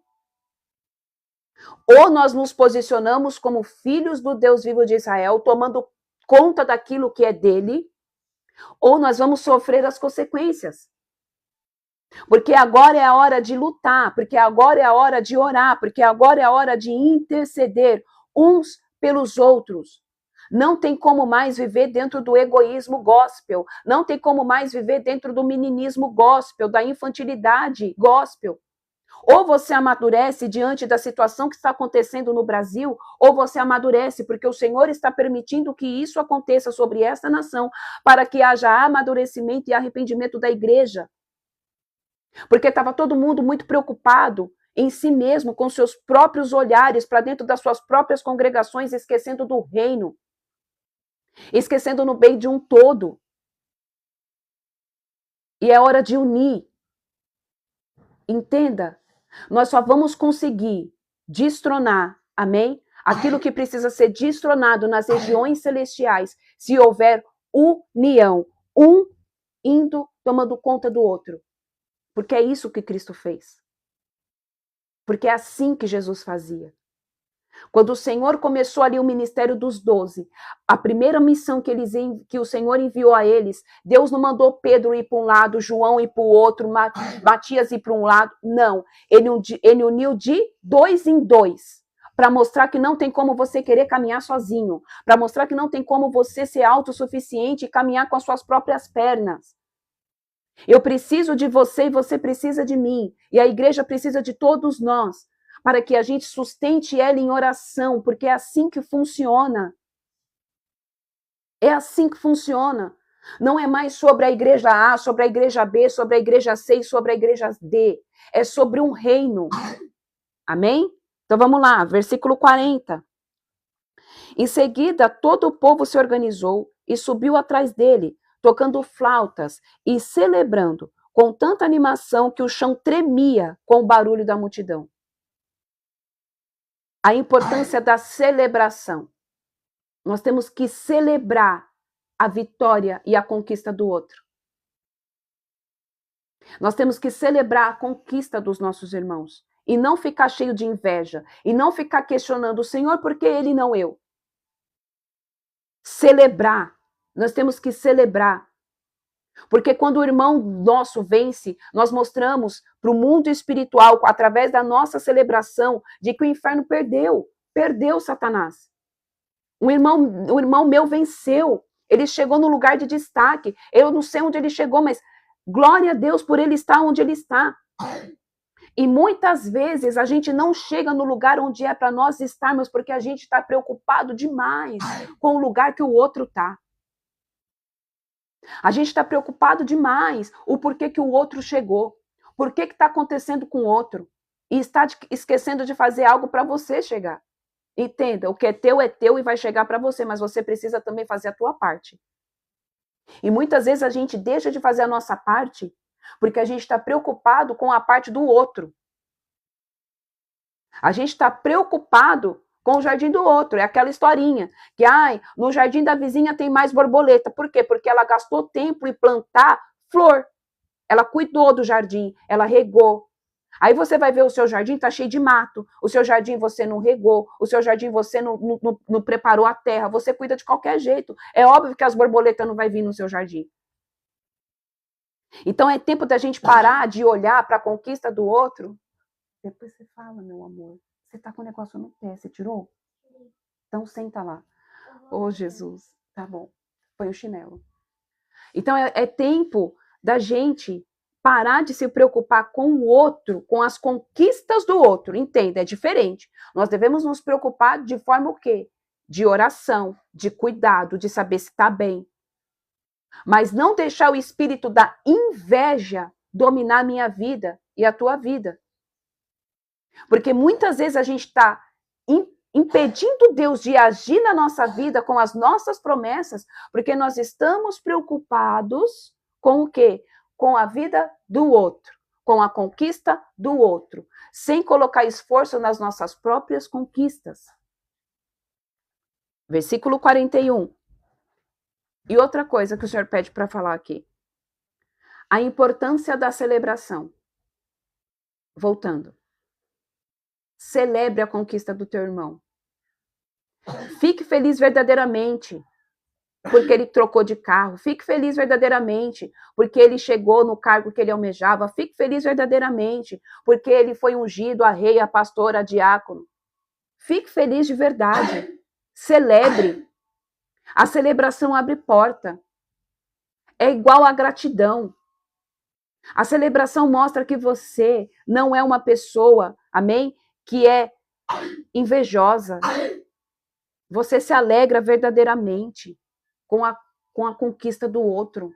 Ou nós nos posicionamos como filhos do Deus vivo de Israel, tomando conta daquilo que é dele, ou nós vamos sofrer as consequências. Porque agora é a hora de lutar, porque agora é a hora de orar, porque agora é a hora de interceder uns pelos outros. Não tem como mais viver dentro do egoísmo gospel, não tem como mais viver dentro do meninismo gospel, da infantilidade gospel. Ou você amadurece diante da situação que está acontecendo no Brasil, ou você amadurece porque o Senhor está permitindo que isso aconteça sobre esta nação, para que haja amadurecimento e arrependimento da igreja. Porque estava todo mundo muito preocupado em si mesmo, com seus próprios olhares para dentro das suas próprias congregações, esquecendo do reino, esquecendo no bem de um todo. E é hora de unir. Entenda, nós só vamos conseguir destronar, amém? Aquilo que precisa ser destronado nas regiões celestiais, se houver união, um indo tomando conta do outro. Porque é isso que Cristo fez. Porque é assim que Jesus fazia. Quando o Senhor começou ali o ministério dos 12, a primeira missão que o Senhor enviou a eles, Deus não mandou Pedro ir para um lado, João ir para o outro, Matias ir para um lado. Não. Ele uniu de 2 em 2. Para mostrar que não tem como você querer caminhar sozinho. Para mostrar que não tem como você ser autossuficiente e caminhar com as suas próprias pernas. Eu preciso de você e você precisa de mim. E a igreja precisa de todos nós, para que a gente sustente ela em oração, porque é assim que funciona. É assim que funciona. Não é mais sobre a igreja A, sobre a igreja B, sobre a igreja C e sobre a igreja D. É sobre um reino. Amém? Então vamos lá, versículo 40. Em seguida, todo o povo se organizou e subiu atrás dele, tocando flautas e celebrando com tanta animação que o chão tremia com o barulho da multidão. A importância da celebração. Nós temos que celebrar a vitória e a conquista do outro. Nós temos que celebrar a conquista dos nossos irmãos e não ficar cheio de inveja e não ficar questionando o Senhor, por que ele não eu? Celebrar. Nós temos que celebrar. Porque quando o irmão nosso vence, nós mostramos para o mundo espiritual, através da nossa celebração, de que o inferno perdeu Satanás. O irmão meu venceu, ele chegou no lugar de destaque. Eu não sei onde ele chegou, mas glória a Deus por ele estar onde ele está. E muitas vezes a gente não chega no lugar onde é para nós estarmos, porque a gente está preocupado demais com o lugar que o outro está. A gente está preocupado demais o porquê que o outro chegou, por que está acontecendo com o outro, e está esquecendo de fazer algo para você chegar. Entenda, o que é teu e vai chegar para você, mas você precisa também fazer a tua parte. E muitas vezes a gente deixa de fazer a nossa parte porque a gente está preocupado com a parte do outro. A gente está preocupado com o jardim do outro. É aquela historinha que, no jardim da vizinha tem mais borboleta. Por quê? Porque ela gastou tempo em plantar flor. Ela cuidou do jardim, ela regou. Aí você vai ver o seu jardim está cheio de mato. O seu jardim você não regou. O seu jardim você não preparou a terra. Você cuida de qualquer jeito. É óbvio que as borboletas não vão vir no seu jardim. Então é tempo da gente parar de olhar para a conquista do outro. Depois você fala, meu amor. Você tá com o negócio no pé, você tirou? Então senta lá. Oh, Jesus. Tá bom. Põe o chinelo. Então é tempo da gente parar de se preocupar com o outro, com as conquistas do outro. Entenda, é diferente. Nós devemos nos preocupar de forma o quê? De oração, de cuidado, de saber se está bem. Mas não deixar o espírito da inveja dominar a minha vida e a tua vida. Porque muitas vezes a gente está impedindo Deus de agir na nossa vida com as nossas promessas, porque nós estamos preocupados com o quê? Com a vida do outro, com a conquista do outro, sem colocar esforço nas nossas próprias conquistas. Versículo 41. E outra coisa que o Senhor pede para falar aqui. A importância da celebração. Voltando. Celebre a conquista do teu irmão. Fique feliz verdadeiramente porque ele trocou de carro. Fique feliz verdadeiramente porque ele chegou no cargo que ele almejava. Fique feliz verdadeiramente porque ele foi ungido a rei, a pastor, a diácono. Fique feliz de verdade. Celebre. A celebração abre porta. É igual à gratidão. A celebração mostra que você não é uma pessoa, amém, que é invejosa. Você se alegra verdadeiramente com a conquista do outro.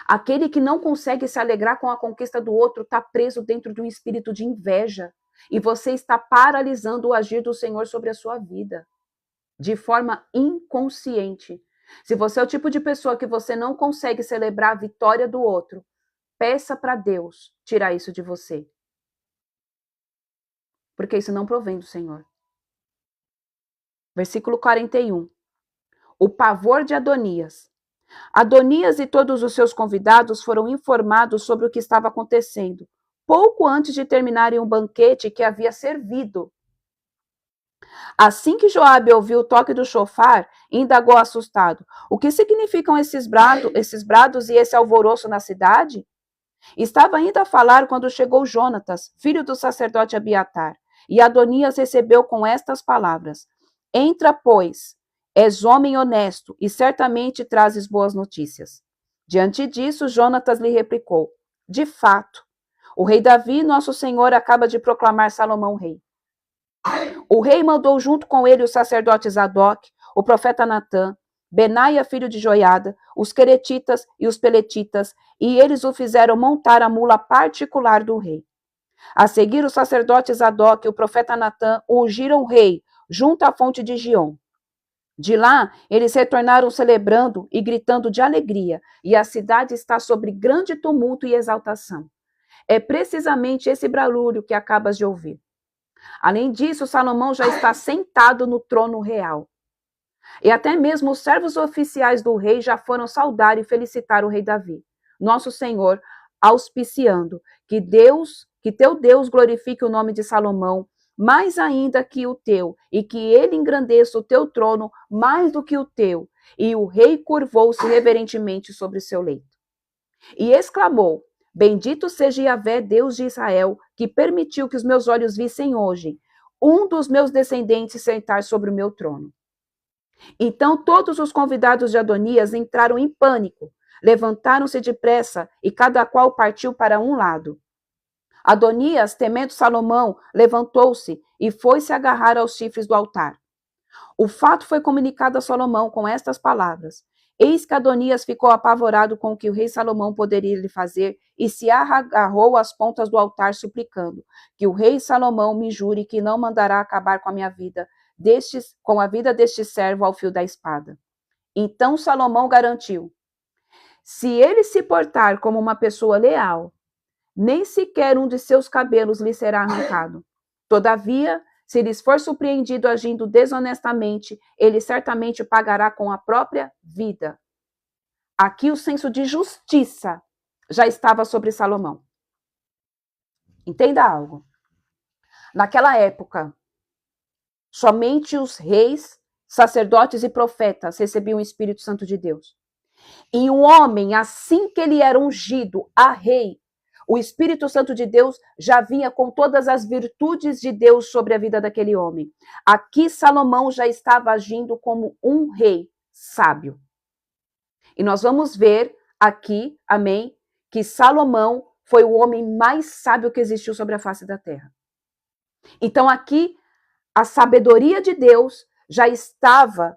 Aquele que não consegue se alegrar com a conquista do outro está preso dentro de um espírito de inveja. E você está paralisando o agir do Senhor sobre a sua vida. De forma inconsciente. Se você é o tipo de pessoa que você não consegue celebrar a vitória do outro, peça para Deus tirar isso de você. Porque isso não provém do Senhor. Versículo 41. O pavor de Adonias. Adonias e todos os seus convidados foram informados sobre o que estava acontecendo, pouco antes de terminarem um banquete que havia servido. Assim que Joabe ouviu o toque do chofar, indagou assustado: o que significam esses brados e esse alvoroço na cidade? Estava ainda a falar quando chegou Jonatas, filho do sacerdote Abiatar, e Adonias recebeu com estas palavras: entra, pois, és homem honesto e certamente trazes boas notícias. Diante disso, Jonatas lhe replicou: de fato, o rei Davi, nosso senhor, acaba de proclamar Salomão rei. O rei mandou junto com ele o sacerdote Zadok, o profeta Natã, Benaia, filho de Joiada, os queretitas e os peletitas, e eles o fizeram montar a mula particular do rei. A seguir, o sacerdote Zadok e o profeta Natã ungiram o rei junto à fonte de Giom. De lá, eles retornaram celebrando e gritando de alegria, e a cidade está sobre grande tumulto e exaltação. É precisamente esse barulho que acabas de ouvir. Além disso, Salomão já está sentado no trono real. E até mesmo os servos oficiais do rei já foram saudar e felicitar o rei Davi, nosso Senhor, auspiciando que teu Deus glorifique o nome de Salomão, mais ainda que o teu, e que ele engrandeça o teu trono mais do que o teu. E o rei curvou-se reverentemente sobre o seu leito. E exclamou: bendito seja Yahvé, Deus de Israel, que permitiu que os meus olhos vissem hoje um dos meus descendentes sentar sobre o meu trono. Então todos os convidados de Adonias entraram em pânico, levantaram-se depressa e cada qual partiu para um lado. Adonias, temendo Salomão, levantou-se e foi-se agarrar aos chifres do altar. O fato foi comunicado a Salomão com estas palavras: eis que Adonias ficou apavorado com o que o rei Salomão poderia lhe fazer e se agarrou às pontas do altar, suplicando que o rei Salomão me jure que não mandará acabar com a minha vida, com a vida deste servo ao fio da espada. Então Salomão garantiu: se ele se portar como uma pessoa leal, nem sequer um de seus cabelos lhe será arrancado. Todavia, se ele for surpreendido agindo desonestamente, ele certamente pagará com a própria vida. Aqui o senso de justiça já estava sobre Salomão. Entenda algo. Naquela época, somente os reis, sacerdotes e profetas recebiam o Espírito Santo de Deus. E um homem, assim que ele era ungido a rei, o Espírito Santo de Deus já vinha com todas as virtudes de Deus sobre a vida daquele homem. Aqui Salomão já estava agindo como um rei sábio. E nós vamos ver aqui, amém, que Salomão foi o homem mais sábio que existiu sobre a face da terra. Então aqui a sabedoria de Deus já estava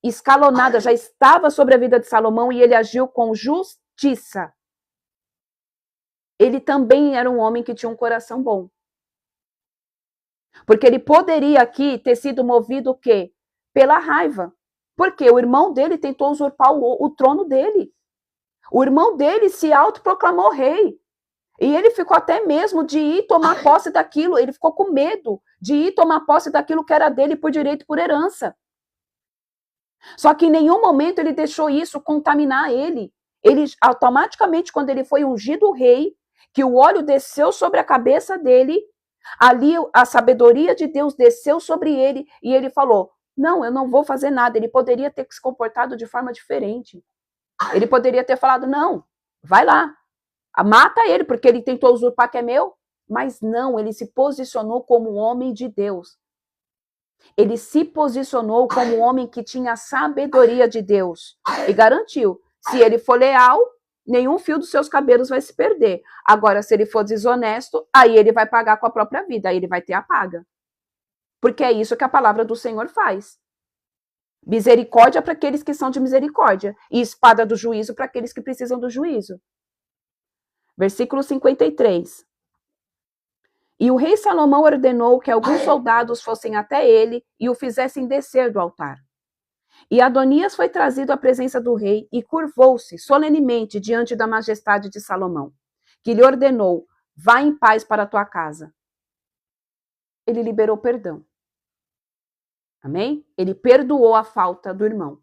escalonada, já estava sobre a vida de Salomão e ele agiu com justiça. Ele também era um homem que tinha um coração bom. Porque ele poderia aqui ter sido movido o quê? Pela raiva. Porque o irmão dele tentou usurpar o trono dele. O irmão dele se autoproclamou rei. E ele ficou até mesmo de ir tomar posse daquilo, ele ficou com medo de ir tomar posse daquilo que era dele por direito e por herança. Só que em nenhum momento ele deixou isso contaminar ele. Ele automaticamente, quando ele foi ungido rei, que o óleo desceu sobre a cabeça dele, ali a sabedoria de Deus desceu sobre ele e ele falou: não, eu não vou fazer nada. Ele poderia ter se comportado de forma diferente. Ele poderia ter falado: não, vai lá, mata ele, porque ele tentou usurpar que é meu. Mas não, ele se posicionou como um homem de Deus. Ele se posicionou como um homem que tinha a sabedoria de Deus e garantiu: se ele for leal, nenhum fio dos seus cabelos vai se perder. Agora, se ele for desonesto, aí ele vai pagar com a própria vida, aí ele vai ter a paga. Porque é isso que a palavra do Senhor faz. Misericórdia para aqueles que são de misericórdia e espada do juízo para aqueles que precisam do juízo. Versículo 53. E o rei Salomão ordenou que alguns soldados fossem até ele e o fizessem descer do altar. E Adonias foi trazido à presença do rei e curvou-se solenemente diante da majestade de Salomão, que lhe ordenou: vá em paz para a tua casa. Ele liberou perdão. Amém? Ele perdoou a falta do irmão.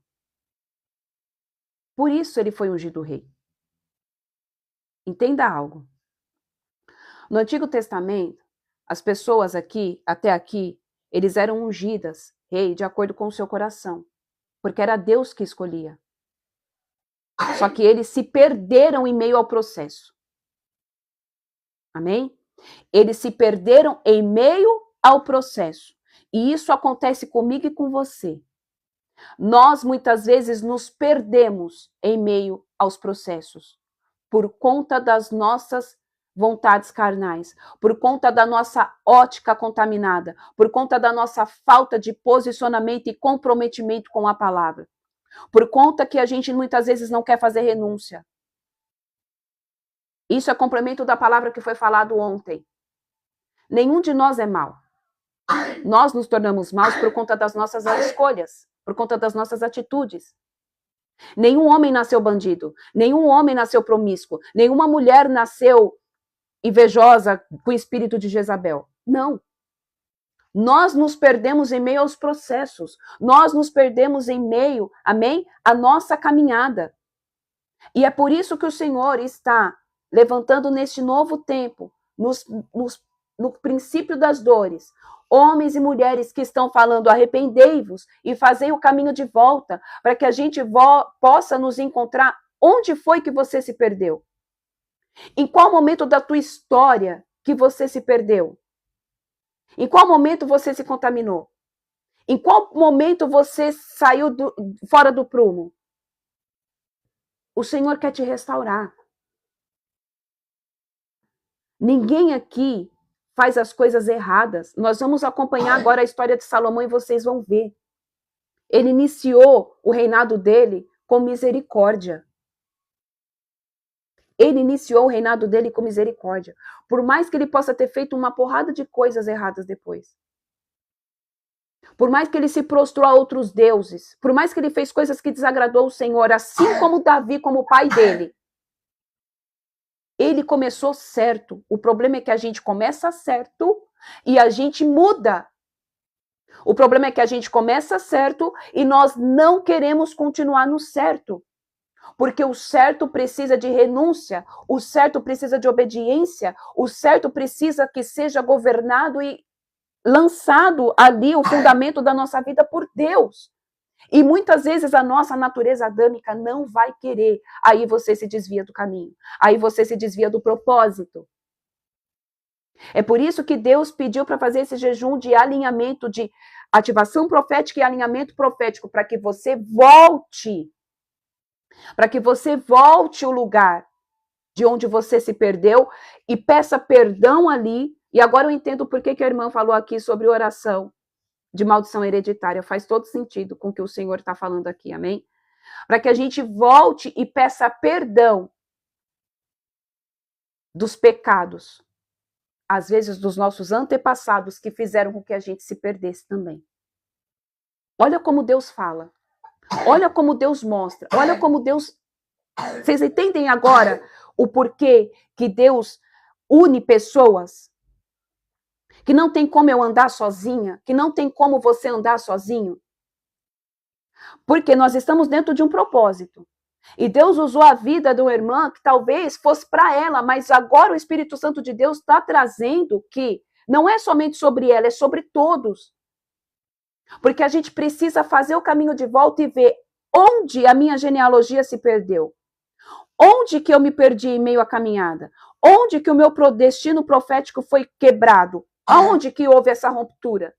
Por isso ele foi ungido rei. Entenda algo. No Antigo Testamento, as pessoas aqui, até aqui, eles eram ungidas, rei, de acordo com o seu coração, porque era Deus que escolhia. Só que eles se perderam em meio ao processo. Amém? Eles se perderam em meio ao processo. E isso acontece comigo e com você. Nós, muitas vezes, nos perdemos em meio aos processos, por conta das nossas vontades carnais, por conta da nossa ótica contaminada, por conta da nossa falta de posicionamento e comprometimento com a palavra, por conta que a gente muitas vezes não quer fazer renúncia. Isso é complemento da palavra que foi falado ontem. Nenhum de nós é mau. Nós nos tornamos maus por conta das nossas escolhas, por conta das nossas atitudes. Nenhum homem nasceu bandido, nenhum homem nasceu promíscuo, nenhuma mulher nasceu invejosa com o espírito de Jezabel. Não. Nós nos perdemos em meio aos processos. Nós nos perdemos em meio, amém, à nossa caminhada. E é por isso que o Senhor está levantando neste novo tempo, no princípio das dores, homens e mulheres que estão falando: arrependei-vos e fazei o caminho de volta, para que a gente possa nos encontrar onde foi que você se perdeu. Em qual momento da tua história que você se perdeu? Em qual momento você se contaminou? Em qual momento você saiu fora do prumo? O Senhor quer te restaurar. Ninguém aqui faz as coisas erradas. Nós vamos acompanhar agora a história de Salomão e vocês vão ver. Ele iniciou o reinado dele com misericórdia. Ele iniciou o reinado dele com misericórdia. Por mais que ele possa ter feito uma porrada de coisas erradas depois. Por mais que ele se prostrou a outros deuses. Por mais que ele fez coisas que desagradou o Senhor, assim como Davi, como o pai dele. Ele começou certo. O problema é que a gente começa certo e a gente muda. O problema é que a gente começa certo e nós não queremos continuar no certo. Porque o certo precisa de renúncia, o certo precisa de obediência, o certo precisa que seja governado e lançado ali o fundamento da nossa vida por Deus. E muitas vezes a nossa natureza adâmica não vai querer. Aí você se desvia do caminho. Aí você se desvia do propósito. É por isso que Deus pediu para fazer esse jejum de alinhamento, de ativação profética e alinhamento profético, para que você volte. Para que você volte ao lugar de onde você se perdeu e peça perdão ali. E agora eu entendo por que a irmã falou aqui sobre oração de maldição hereditária. Faz todo sentido com o que o Senhor está falando aqui, amém? Para que a gente volte e peça perdão dos pecados, às vezes dos nossos antepassados, que fizeram com que a gente se perdesse também. Olha como Deus fala. Olha como Deus mostra. Olha como Deus... Vocês entendem agora o porquê que Deus une pessoas, que não tem como eu andar sozinha, que não tem como você andar sozinho. Porque nós estamos dentro de um propósito. E Deus usou a vida de uma irmã que talvez fosse para ela, mas agora o Espírito Santo de Deus está trazendo que não é somente sobre ela, é sobre todos. Porque a gente precisa fazer o caminho de volta e ver onde a minha genealogia se perdeu. Onde que eu me perdi em meio à caminhada? Onde que o meu destino profético foi quebrado? Aonde que houve essa ruptura?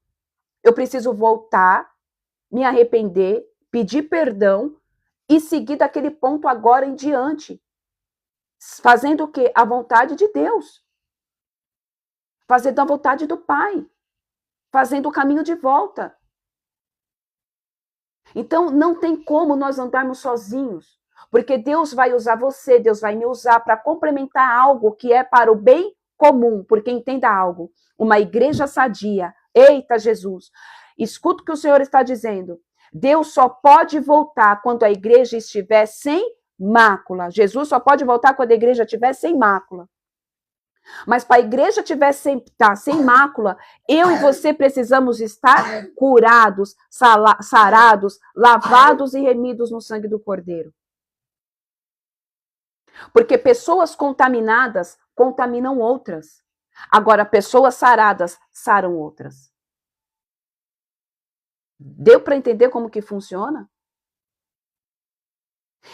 Eu preciso voltar, me arrepender, pedir perdão e seguir daquele ponto agora em diante. Fazendo o quê? A vontade de Deus. Fazendo a vontade do Pai. Fazendo o caminho de volta. Então, não tem como nós andarmos sozinhos. Porque Deus vai usar você, Deus vai me usar para complementar algo que é para o bem comum. Porque entenda algo. Uma igreja sadia. Eita, Jesus. Escuta o que o Senhor está dizendo. Deus só pode voltar quando a igreja estiver sem mácula. Jesus só pode voltar quando a igreja estiver sem mácula. Mas para a igreja estar sem mácula, eu e você precisamos estar curados, sarados, lavados e remidos no sangue do Cordeiro. Porque pessoas contaminadas contaminam outras. Agora, pessoas saradas saram outras. Deu para entender como que funciona?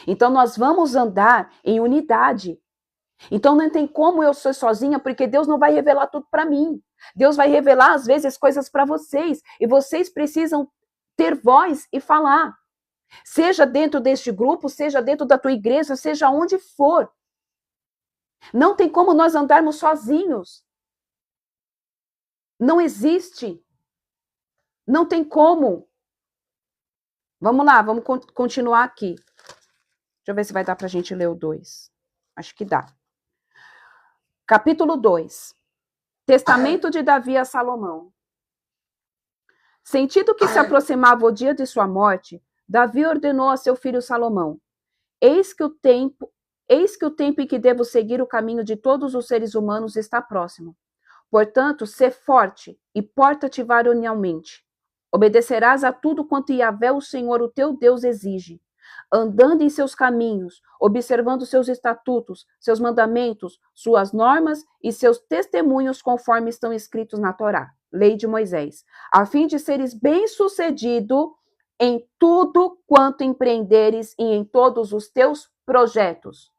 Então, nós vamos andar em unidade. Então, não tem como eu ser sozinha, porque Deus não vai revelar tudo para mim. Deus vai revelar, às vezes, coisas para vocês. E vocês precisam ter voz e falar. Seja dentro deste grupo, seja dentro da tua igreja, seja onde for. Não tem como nós andarmos sozinhos. Não existe. Não tem como. Vamos lá, vamos continuar aqui. Deixa eu ver se vai dar para a gente ler o 2. Acho que dá. Capítulo 2. Testamento de Davi a Salomão. Sentindo que se aproximava o dia de sua morte, Davi ordenou a seu filho Salomão: Eis que o tempo em que devo seguir o caminho de todos os seres humanos está próximo. Portanto, sê forte e porta-te varonilmente. Obedecerás a tudo quanto Yahvé, o Senhor, o teu Deus, exige, andando em seus caminhos, observando seus estatutos, seus mandamentos, suas normas e seus testemunhos conforme estão escritos na Torá, lei de Moisés, a fim de seres bem-sucedido em tudo quanto empreenderes e em todos os teus projetos.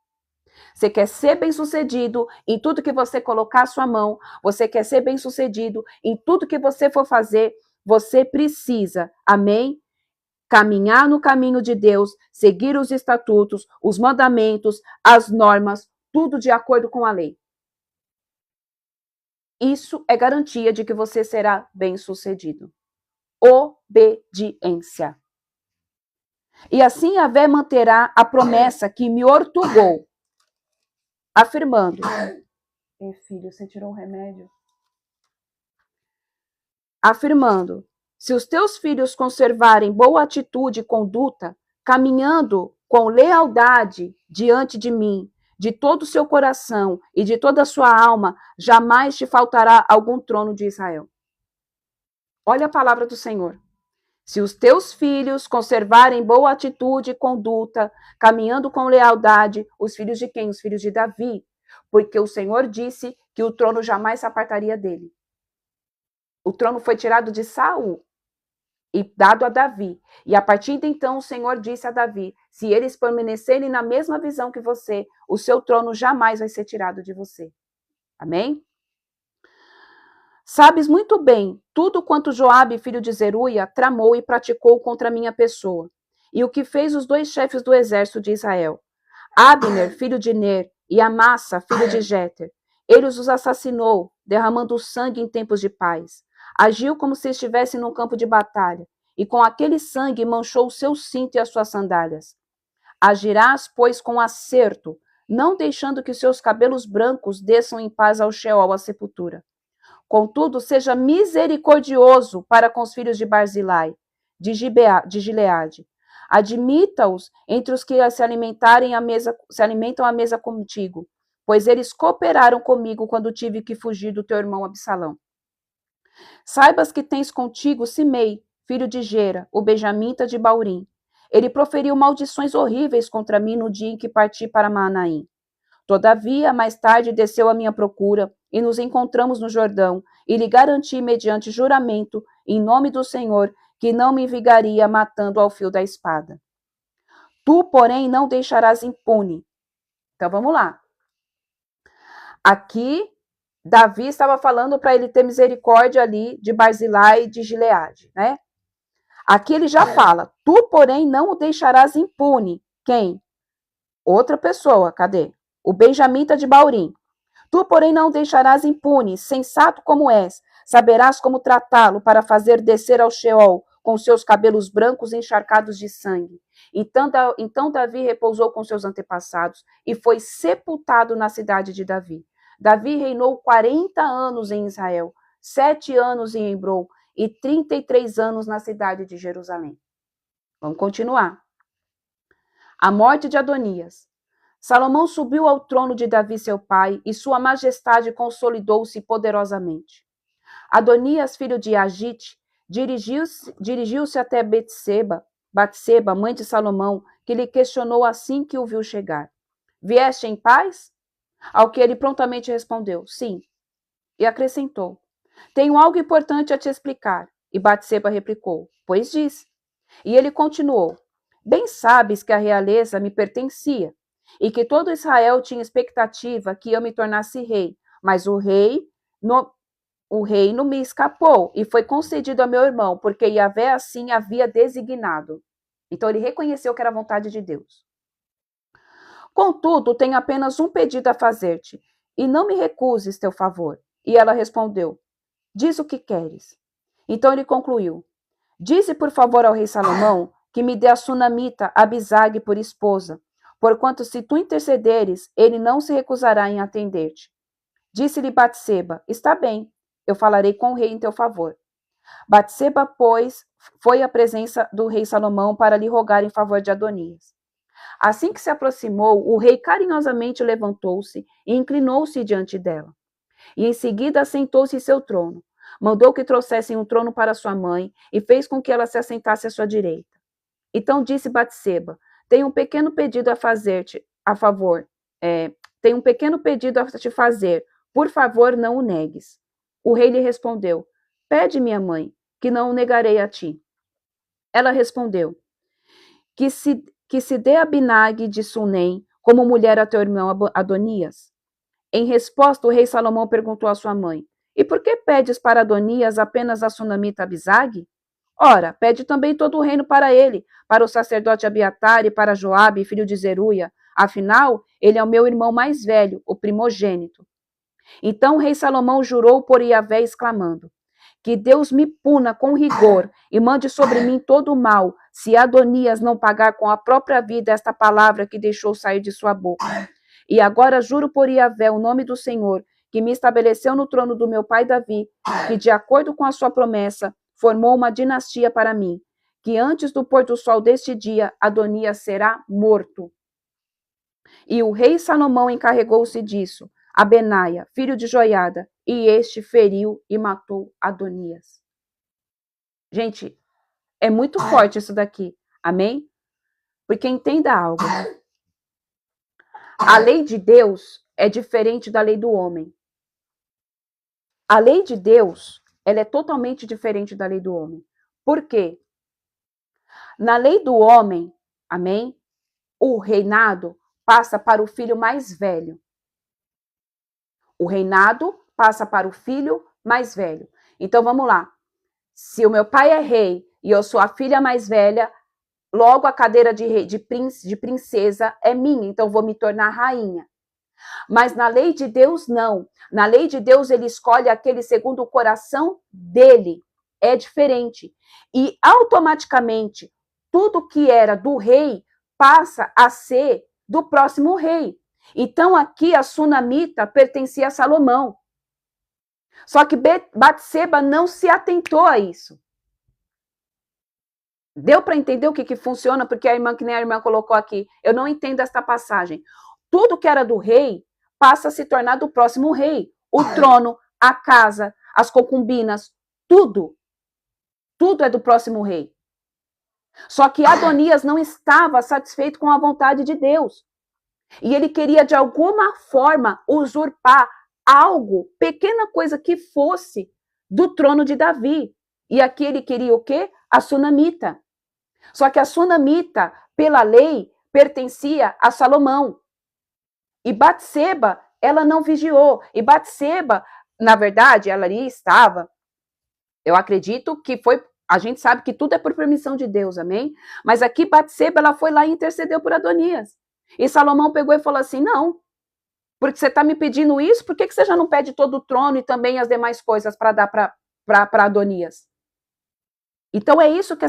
Você quer ser bem-sucedido em tudo que você colocar a sua mão, você quer ser bem-sucedido em tudo que você for fazer, você precisa, amém? Caminhar no caminho de Deus, seguir os estatutos, os mandamentos, as normas, tudo de acordo com a lei. Isso é garantia de que você será bem-sucedido. Obediência. E assim Yahvé manterá a promessa que me ortugou, afirmando: Ei, filho, você tirou um remédio? Afirmando: se os teus filhos conservarem boa atitude e conduta, caminhando com lealdade diante de mim, de todo o seu coração e de toda a sua alma, jamais te faltará algum trono de Israel. Olha a palavra do Senhor. Se os teus filhos conservarem boa atitude e conduta, caminhando com lealdade, os filhos de quem? Os filhos de Davi. Porque o Senhor disse que o trono jamais se apartaria dele. O trono foi tirado de Saul e dado a Davi. E a partir de então o Senhor disse a Davi: se eles permanecerem na mesma visão que você, o seu trono jamais vai ser tirado de você. Amém? Sabes muito bem tudo quanto Joabe, filho de Zeruia, tramou e praticou contra minha pessoa, e o que fez os dois chefes do exército de Israel, Abner, filho de Ner, e Amassa, filho de Jéter. Ele os assassinou, derramando sangue em tempos de paz. Agiu como se estivesse num campo de batalha, e com aquele sangue manchou o seu cinto e as suas sandálias. Agirás, pois, com acerto, não deixando que os seus cabelos brancos desçam em paz ao Sheol, à sepultura. Contudo, seja misericordioso para com os filhos de Barzilai, de Gileade. Admita-os entre os que se alimentam à mesa contigo, pois eles cooperaram comigo quando tive que fugir do teu irmão Absalão. Saibas que tens contigo Simei, filho de Gera, o benjamita de Baurim. Ele proferiu maldições horríveis contra mim no dia em que parti para Maanaim. Todavia, mais tarde desceu à minha procura, e nos encontramos no Jordão, e lhe garanti, mediante juramento, em nome do Senhor, que não me vingaria matando ao fio da espada. Tu, porém, não deixarás impune. Então vamos lá. Aqui, Davi estava falando para ele ter misericórdia ali de Barzilai e de Gileade, né? Aqui ele já fala, tu, porém, não o deixarás impune. Quem? Outra pessoa, cadê? O benjamita de Baurim. Tu, porém, não o deixarás impune, sensato como és, saberás como tratá-lo para fazer descer ao Sheol com seus cabelos brancos encharcados de sangue. Então Davi repousou com seus antepassados e foi sepultado na cidade de Davi. Davi reinou 40 anos em Israel, 7 anos em Hebrom e 33 anos na cidade de Jerusalém. Vamos continuar. A morte de Adonias. Salomão subiu ao trono de Davi, seu pai, e sua majestade consolidou-se poderosamente. Adonias, filho de Agite, dirigiu-se até Batseba, mãe de Salomão, que lhe questionou assim que o viu chegar. Vieste em paz? Ao que ele prontamente respondeu, sim. E acrescentou, tenho algo importante a te explicar. E Batseba replicou, pois diz. E ele continuou, bem sabes que a realeza me pertencia, e que todo Israel tinha expectativa que eu me tornasse rei, mas o reino me escapou e foi concedido a meu irmão, porque Yahvé assim havia designado. Então ele reconheceu que era a vontade de Deus. Contudo, tenho apenas um pedido a fazer-te, e não me recuses teu favor. E ela respondeu, diz o que queres. Então ele concluiu, dize por favor ao rei Salomão que me dê a sunamita Abisag por esposa, porquanto se tu intercederes, ele não se recusará em atender-te. Disse-lhe Batseba, está bem, eu falarei com o rei em teu favor. Batseba, pois, foi à presença do rei Salomão para lhe rogar em favor de Adonias. Assim que se aproximou, o rei carinhosamente levantou-se e inclinou-se diante dela. E em seguida assentou-se em seu trono. Mandou que trouxessem um trono para sua mãe e fez com que ela se assentasse à sua direita. Então disse Batseba, tenho um pequeno pedido a fazer-te, a favor. Tenho um pequeno pedido a te fazer. Por favor, não o negues. O rei lhe respondeu, pede, minha mãe, que não o negarei a ti. Ela respondeu, que se dê Abinag de Sunem como mulher a teu irmão Adonias. Em resposta, o rei Salomão perguntou à sua mãe, e por que pedes para Adonias apenas a sunamita Abisag? Ora, pede também todo o reino para ele, para o sacerdote Abiatar e para Joabe, filho de Zeruia. Afinal, ele é o meu irmão mais velho, o primogênito. Então o rei Salomão jurou por Yahvé, exclamando, que Deus me puna com rigor e mande sobre mim todo o mal, se Adonias não pagar com a própria vida esta palavra que deixou sair de sua boca. E agora juro por Yahvé, o nome do Senhor, que me estabeleceu no trono do meu pai Davi, que de acordo com a sua promessa, formou uma dinastia para mim, que antes do pôr do sol deste dia, Adonias será morto. E o rei Salomão encarregou-se disso, a Benaia, filho de Joiada, e este feriu e matou Adonias. Gente, é muito forte isso daqui, amém? Porque entenda algo. A lei de Deus é diferente da lei do homem. A lei de Deus, ela é totalmente diferente da lei do homem. Por quê? Na lei do homem, amém? O reinado passa para o filho mais velho. O reinado passa para o filho mais velho. Então vamos lá. Se o meu pai é rei e eu sou a filha mais velha, logo a cadeira de rei, de princesa é minha, então vou me tornar rainha. Mas na lei de Deus, não. Na lei de Deus, ele escolhe aquele segundo o coração dele. É diferente. E automaticamente, tudo que era do rei passa a ser do próximo rei. Então aqui a sunamita pertencia a Salomão. Só que Batseba não se atentou a isso. Deu para entender o que funciona? Porque a irmã, que nem a irmã colocou aqui, eu não entendo esta passagem. Tudo que era do rei passa a se tornar do próximo rei. O trono, a casa, as concubinas, tudo é do próximo rei. Só que Adonias não estava satisfeito com a vontade de Deus. E ele queria, de alguma forma, usurpar algo, pequena coisa que fosse, do trono de Davi. E aqui ele queria o quê? A sunamita. Só que a sunamita, pela lei, pertencia a Salomão. E Batseba, ela não vigiou. E Batseba, na verdade, ela ali estava, eu acredito que foi, a gente sabe que tudo é por permissão de Deus, amém? Mas aqui Batseba, ela foi lá e intercedeu por Adonias. E Salomão pegou e falou assim, não, porque você está me pedindo isso, por que você já não pede todo o trono e também as demais coisas para dar para Adonias? Então é isso que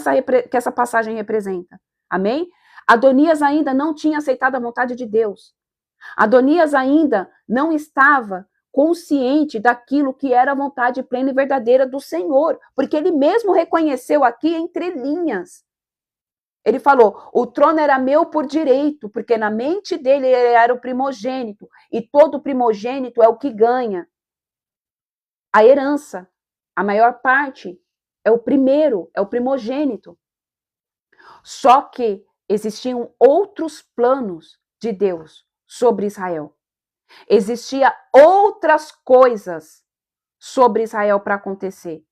essa passagem representa, amém? Adonias ainda não tinha aceitado a vontade de Deus. Adonias ainda não estava consciente daquilo que era a vontade plena e verdadeira do Senhor, porque ele mesmo reconheceu aqui entre linhas. Ele falou, o trono era meu por direito, porque na mente dele ele era o primogênito, e todo primogênito é o que ganha. A herança, a maior parte, é o primeiro, é o primogênito. Só que existiam outros planos de Deus sobre Israel. Existiam outras coisas sobre Israel para acontecer.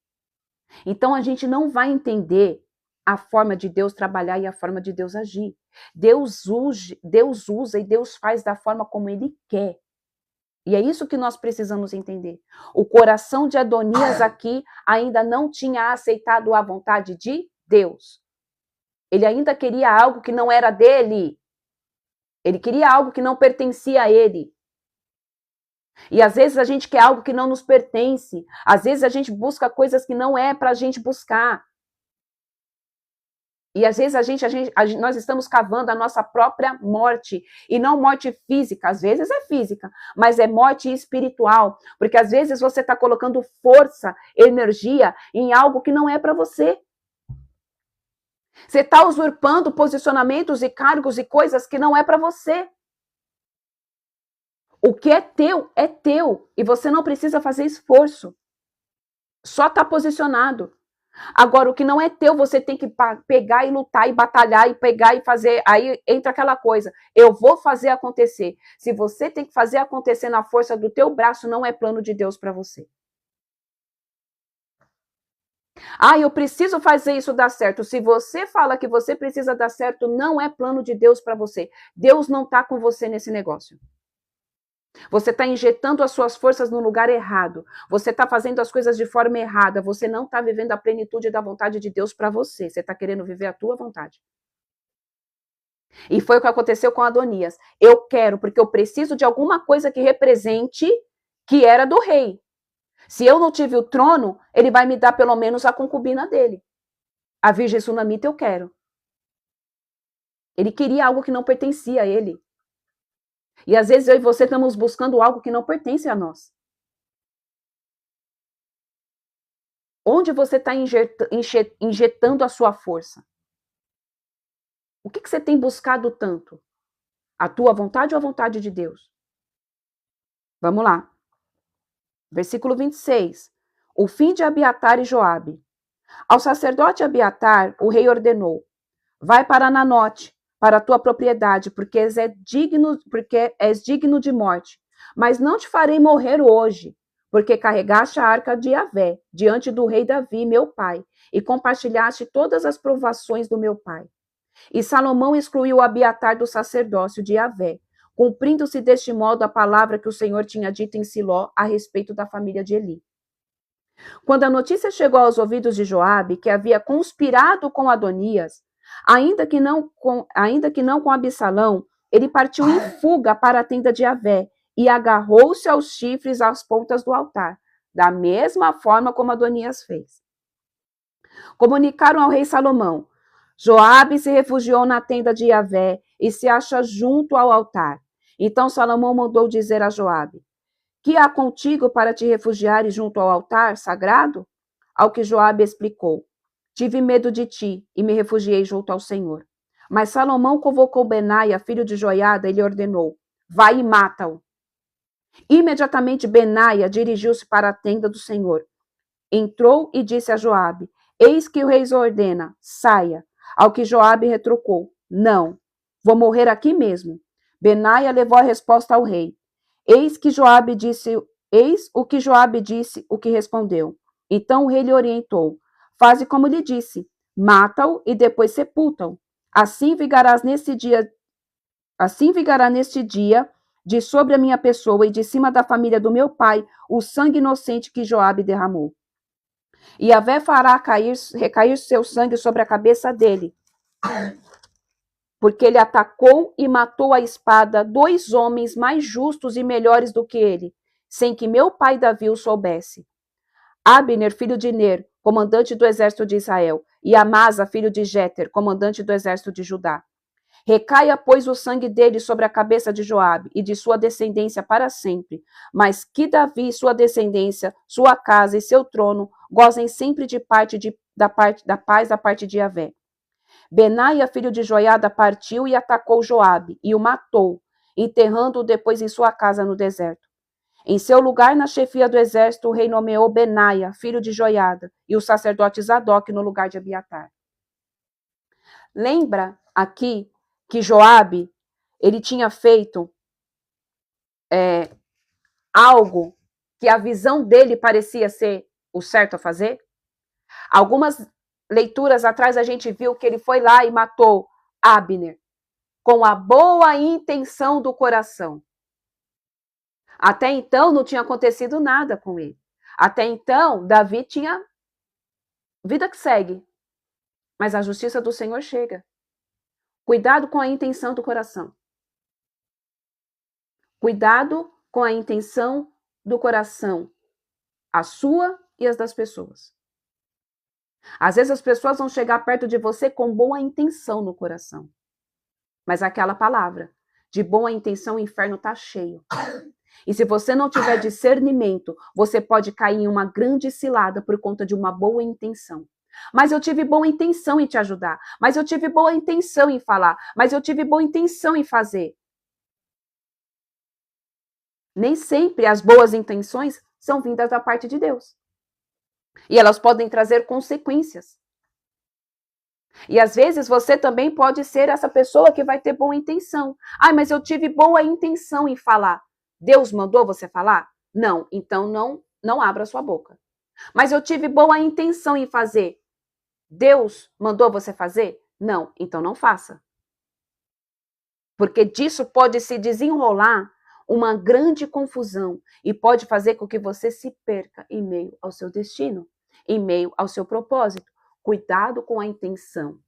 Então a gente não vai entender a forma de Deus trabalhar e a forma de Deus agir. Deus usa e Deus faz da forma como Ele quer. E é isso que nós precisamos entender. O coração de Adonias aqui ainda não tinha aceitado a vontade de Deus. Ele ainda queria algo que não era dele. Ele queria algo que não pertencia a ele. E às vezes a gente quer algo que não nos pertence. Às vezes a gente busca coisas que não é para a gente buscar. E às vezes nós estamos cavando a nossa própria morte. E não morte física, às vezes é física, mas é morte espiritual. Porque às vezes você está colocando força, energia em algo que não é para você. Você está usurpando posicionamentos e cargos e coisas que não é para você. O que é teu, e você não precisa fazer esforço. Só está posicionado. Agora, o que não é teu, você tem que pegar e lutar e batalhar e pegar e fazer. Aí entra aquela coisa, eu vou fazer acontecer. Se você tem que fazer acontecer na força do teu braço, não é plano de Deus para você. Ah, eu preciso fazer isso dar certo. Se você fala que você precisa dar certo, não é plano de Deus para você. Deus não está com você nesse negócio. Você está injetando as suas forças no lugar errado. Você está fazendo as coisas de forma errada. Você não está vivendo a plenitude da vontade de Deus para você. Você está querendo viver a tua vontade. E foi o que aconteceu com Adonias. Eu quero, porque eu preciso de alguma coisa que represente que era do rei. Se eu não tive o trono, ele vai me dar pelo menos a concubina dele. A virgem sunamita eu quero. Ele queria algo que não pertencia a ele. E às vezes eu e você estamos buscando algo que não pertence a nós. Onde você está injetando a sua força? O que você tem buscado tanto? A tua vontade ou a vontade de Deus? Vamos lá. Versículo 26. O fim de Abiatar e Joabe. Ao sacerdote Abiatar, o rei ordenou: vai para Nanote, para a tua propriedade, porque és digno de morte. Mas não te farei morrer hoje, porque carregaste a arca de Yahvé diante do rei Davi, meu pai, e compartilhaste todas as provações do meu pai. E Salomão excluiu Abiatar do sacerdócio de Yahvé, cumprindo-se deste modo a palavra que o Senhor tinha dito em Siló a respeito da família de Eli. Quando a notícia chegou aos ouvidos de Joabe, que havia conspirado com Adonias, ainda que não com Absalão, ele partiu em fuga para a tenda de Yahvé e agarrou-se aos chifres às pontas do altar, da mesma forma como Adonias fez. Comunicaram ao rei Salomão: Joabe se refugiou na tenda de Yahvé e se acha junto ao altar. Então Salomão mandou dizer a Joabe: que há contigo para te refugiares junto ao altar sagrado? Ao que Joabe explicou: tive medo de ti e me refugiei junto ao Senhor. Mas Salomão convocou Benaia, filho de Joiada, e lhe ordenou: vai e mata-o. Imediatamente Benaia dirigiu-se para a tenda do Senhor. Entrou e disse a Joabe: Eis que o rei ordena, saia. Ao que Joabe retrucou: Não, vou morrer aqui mesmo. Benaia levou a resposta ao rei. Eis o que Joabe disse, o que respondeu. Então o rei lhe orientou: Faze como lhe disse, mata-o e depois sepulta-o. Assim vigará neste dia de sobre a minha pessoa e de cima da família do meu pai o sangue inocente que Joabe derramou. E Yahvé fará recair seu sangue sobre a cabeça dele, porque ele atacou e matou à espada 2 homens mais justos e melhores do que ele, sem que meu pai Davi o soubesse. Abner, filho de Ner, comandante do exército de Israel, e Amasa, filho de Jéter, comandante do exército de Judá. Recaia, pois, o sangue dele sobre a cabeça de Joabe e de sua descendência para sempre, mas que Davi, sua descendência, sua casa e seu trono gozem sempre da paz da parte de Yahvé. Benaia, filho de Joiada, partiu e atacou Joabe e o matou, enterrando-o depois em sua casa no deserto. Em seu lugar, na chefia do exército, o rei nomeou Benaia, filho de Joiada, e o sacerdote Zadok no lugar de Abiatar. Lembra aqui que Joabe, ele tinha feito algo que a visão dele parecia ser o certo a fazer? Algumas leituras atrás a gente viu que ele foi lá e matou Abner com a boa intenção do coração. Até então não tinha acontecido nada com ele. Até então Davi tinha vida que segue, mas a justiça do Senhor chega. Cuidado com a intenção do coração. Cuidado com a intenção do coração, a sua e as das pessoas. Às vezes as pessoas vão chegar perto de você com boa intenção no coração. Mas aquela palavra, de boa intenção, o inferno está cheio. E se você não tiver discernimento, você pode cair em uma grande cilada por conta de uma boa intenção. Mas eu tive boa intenção em te ajudar. Mas eu tive boa intenção em falar. Mas eu tive boa intenção em fazer. Nem sempre as boas intenções são vindas da parte de Deus. E elas podem trazer consequências. E às vezes você também pode ser essa pessoa que vai ter boa intenção. Ai, mas eu tive boa intenção em falar. Deus mandou você falar? Não, então não abra sua boca. Mas eu tive boa intenção em fazer. Deus mandou você fazer? Não, então não faça. Porque disso pode se desenrolar uma grande confusão e pode fazer com que você se perca em meio ao seu destino, em meio ao seu propósito. Cuidado com a intenção.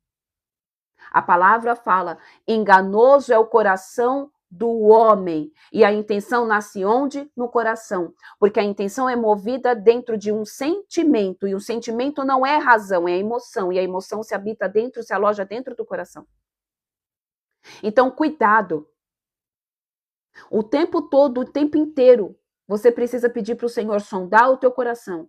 A palavra fala: enganoso é o coração do homem. E a intenção nasce onde? No coração. Porque a intenção é movida dentro de um sentimento. E o sentimento não é razão, é emoção. E a emoção se habita dentro, se aloja dentro do coração. Então, cuidado. O tempo todo, o tempo inteiro, você precisa pedir para o Senhor sondar o teu coração.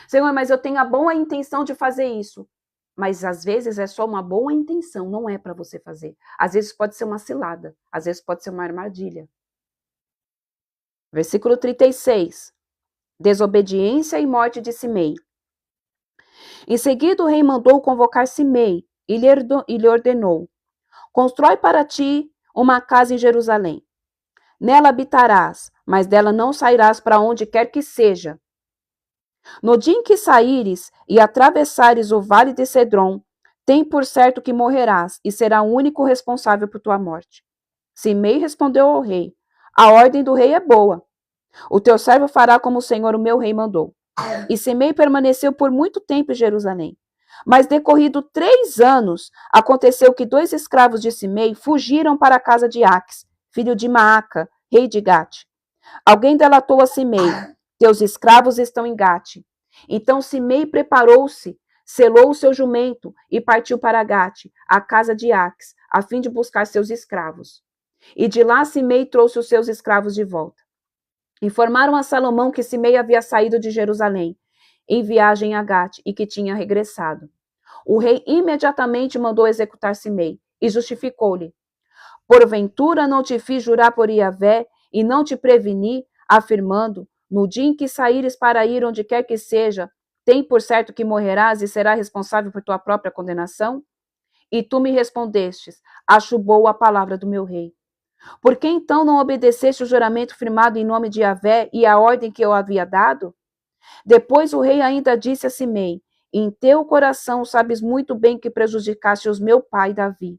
Senhor, mas eu tenho a boa intenção de fazer isso. Mas às vezes é só uma boa intenção, não é para você fazer. Às vezes pode ser uma cilada, às vezes pode ser uma armadilha. Versículo 36. Desobediência e morte de Simei. Em seguida o rei mandou convocar Simei e lhe ordenou: constrói para ti uma casa em Jerusalém. Nela habitarás, mas dela não sairás para onde quer que seja. No dia em que saíres e atravessares o vale de Cedron, tem por certo que morrerás e será o único responsável por tua morte. Simei respondeu ao rei: a ordem do rei é boa. O teu servo fará como o Senhor, o meu rei, mandou. E Simei permaneceu por muito tempo em Jerusalém. Mas decorrido 3 anos, aconteceu que 2 escravos de Simei fugiram para a casa de Aques, filho de Maaca, rei de Gate. Alguém delatou a Simei: teus escravos estão em Gate. Então Simei preparou-se, selou o seu jumento e partiu para Gate, a casa de Aques, a fim de buscar seus escravos. E de lá Simei trouxe os seus escravos de volta. Informaram a Salomão que Simei havia saído de Jerusalém, em viagem a Gate, e que tinha regressado. O rei imediatamente mandou executar Simei, e justificou-lhe: porventura não te fiz jurar por Yahvé, e não te preveni, afirmando: no dia em que saíres para ir onde quer que seja, tem por certo que morrerás e serás responsável por tua própria condenação? E tu me respondestes: acho boa a palavra do meu rei. Por que então não obedeceste o juramento firmado em nome de Yahvé e a ordem que eu havia dado? Depois o rei ainda disse a Simei: em teu coração sabes muito bem que prejudicaste os meu pai Davi.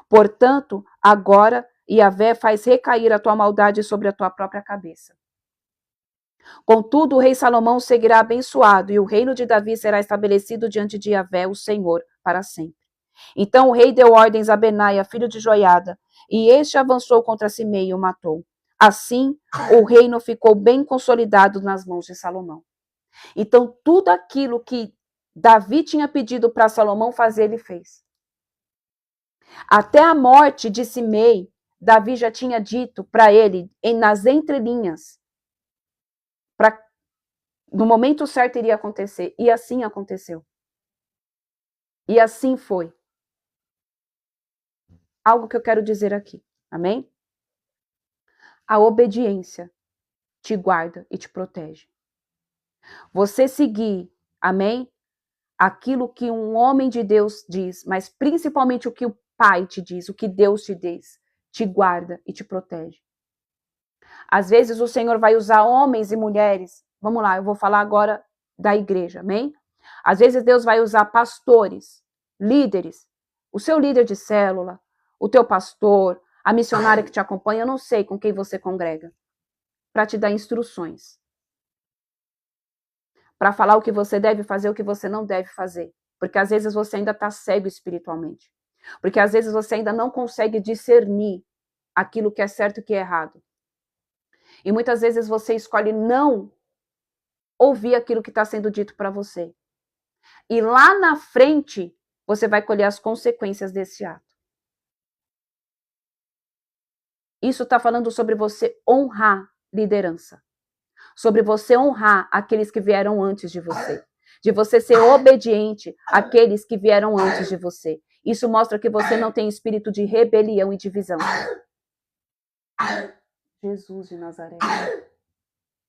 Portanto, agora Yahvé faz recair a tua maldade sobre a tua própria cabeça. Contudo, o rei Salomão seguirá abençoado, e o reino de Davi será estabelecido diante de Yahvé, o Senhor, para sempre. Então o rei deu ordens a Benaia, filho de Joiada, e este avançou contra Simei e o matou. Assim, o reino ficou bem consolidado nas mãos de Salomão. Então, tudo aquilo que Davi tinha pedido para Salomão fazer, ele fez. Até a morte de Simei, Davi já tinha dito para ele, nas entrelinhas, no momento certo iria acontecer. E assim aconteceu. E assim foi. Algo que eu quero dizer aqui. Amém? A obediência te guarda e te protege. Você seguir, amém? Aquilo que um homem de Deus diz, mas principalmente o que o Pai te diz, o que Deus te diz, te guarda e te protege. Às vezes o Senhor vai usar homens e mulheres. Vamos lá, eu vou falar agora da igreja, amém? Às vezes Deus vai usar pastores, líderes, o seu líder de célula, o teu pastor, a missionária que te acompanha, eu não sei com quem você congrega, para te dar instruções. Para falar o que você deve fazer, o que você não deve fazer. Porque às vezes você ainda está cego espiritualmente. Porque às vezes você ainda não consegue discernir aquilo que é certo e que é errado. E muitas vezes você escolhe não ouvir aquilo que está sendo dito para você. E lá na frente, você vai colher as consequências desse ato. Isso está falando sobre você honrar liderança. Sobre você honrar aqueles que vieram antes de você. De você ser obediente àqueles que vieram antes de você. Isso mostra que você não tem espírito de rebelião e divisão. Jesus de Nazaré.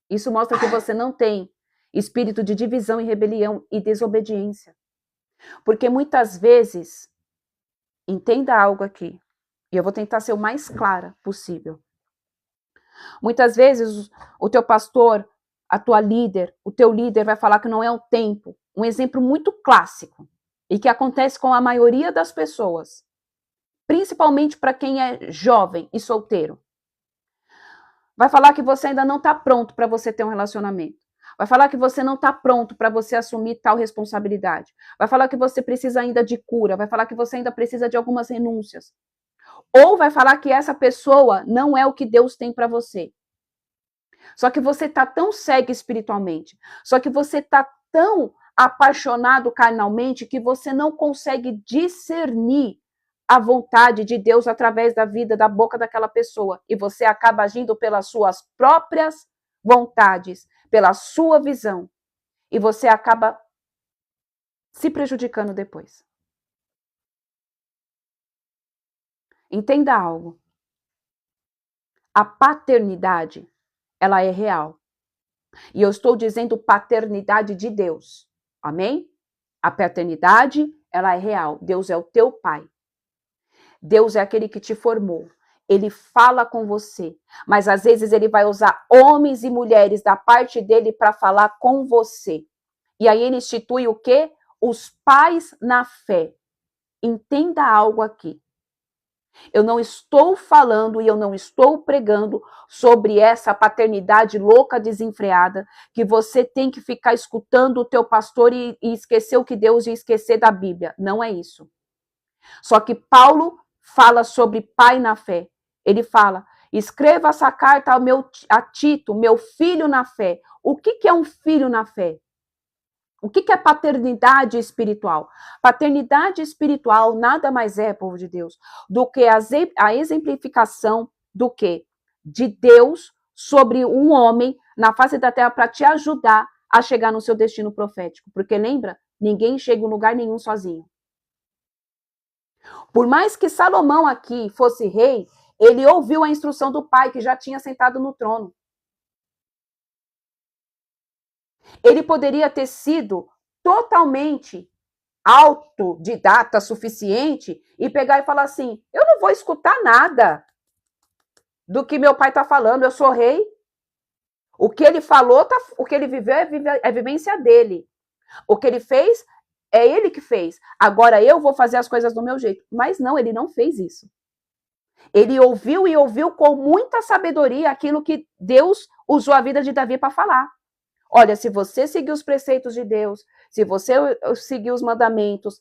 Isso mostra que você não tem espírito de divisão e rebelião e desobediência. Porque muitas vezes, entenda algo aqui, e eu vou tentar ser o mais clara possível. Muitas vezes o teu pastor, a tua líder, o teu líder vai falar que não é o tempo. Um exemplo muito clássico e que acontece com a maioria das pessoas, principalmente para quem é jovem e solteiro. Vai falar que você ainda não está pronto para você ter um relacionamento. Vai falar que você não está pronto para você assumir tal responsabilidade. Vai falar que você precisa ainda de cura. Vai falar que você ainda precisa de algumas renúncias. Ou vai falar que essa pessoa não é o que Deus tem para você. Só que você está tão cego espiritualmente. Só que você está tão apaixonado carnalmente que você não consegue discernir a vontade de Deus através da vida, da boca daquela pessoa. E você acaba agindo pelas suas próprias vontades, pela sua visão. E você acaba se prejudicando depois. Entenda algo. A paternidade, ela é real. E eu estou dizendo paternidade de Deus. Amém? A paternidade, ela é real. Deus é o teu pai. Deus é aquele que te formou. Ele fala com você. Mas às vezes ele vai usar homens e mulheres da parte dele para falar com você. E aí ele institui o quê? Os pais na fé. Entenda algo aqui. Eu não estou falando e eu não estou pregando sobre essa paternidade louca, desenfreada, que você tem que ficar escutando o teu pastor e esquecer o que Deus ia esquecer da Bíblia. Não é isso. Só que Paulo fala sobre pai na fé. Ele fala, escreva essa carta a Tito, meu filho na fé. O que é um filho na fé? O que é paternidade espiritual? Paternidade espiritual nada mais é, povo de Deus, do que a exemplificação do quê? De Deus sobre um homem na face da terra para te ajudar a chegar no seu destino profético. Porque lembra, ninguém chega em lugar nenhum sozinho. Por mais que Salomão aqui fosse rei, ele ouviu a instrução do pai que já tinha sentado no trono. Ele poderia ter sido totalmente autodidata suficiente e pegar e falar assim: eu não vou escutar nada do que meu pai está falando, eu sou rei. O que ele falou, o que ele viveu é a vivência dele. O que ele fez, é ele que fez. Agora eu vou fazer as coisas do meu jeito. Mas não, ele não fez isso. Ele ouviu e ouviu com muita sabedoria aquilo que Deus usou a vida de Davi para falar. Olha, se você seguir os preceitos de Deus, se você seguir os mandamentos,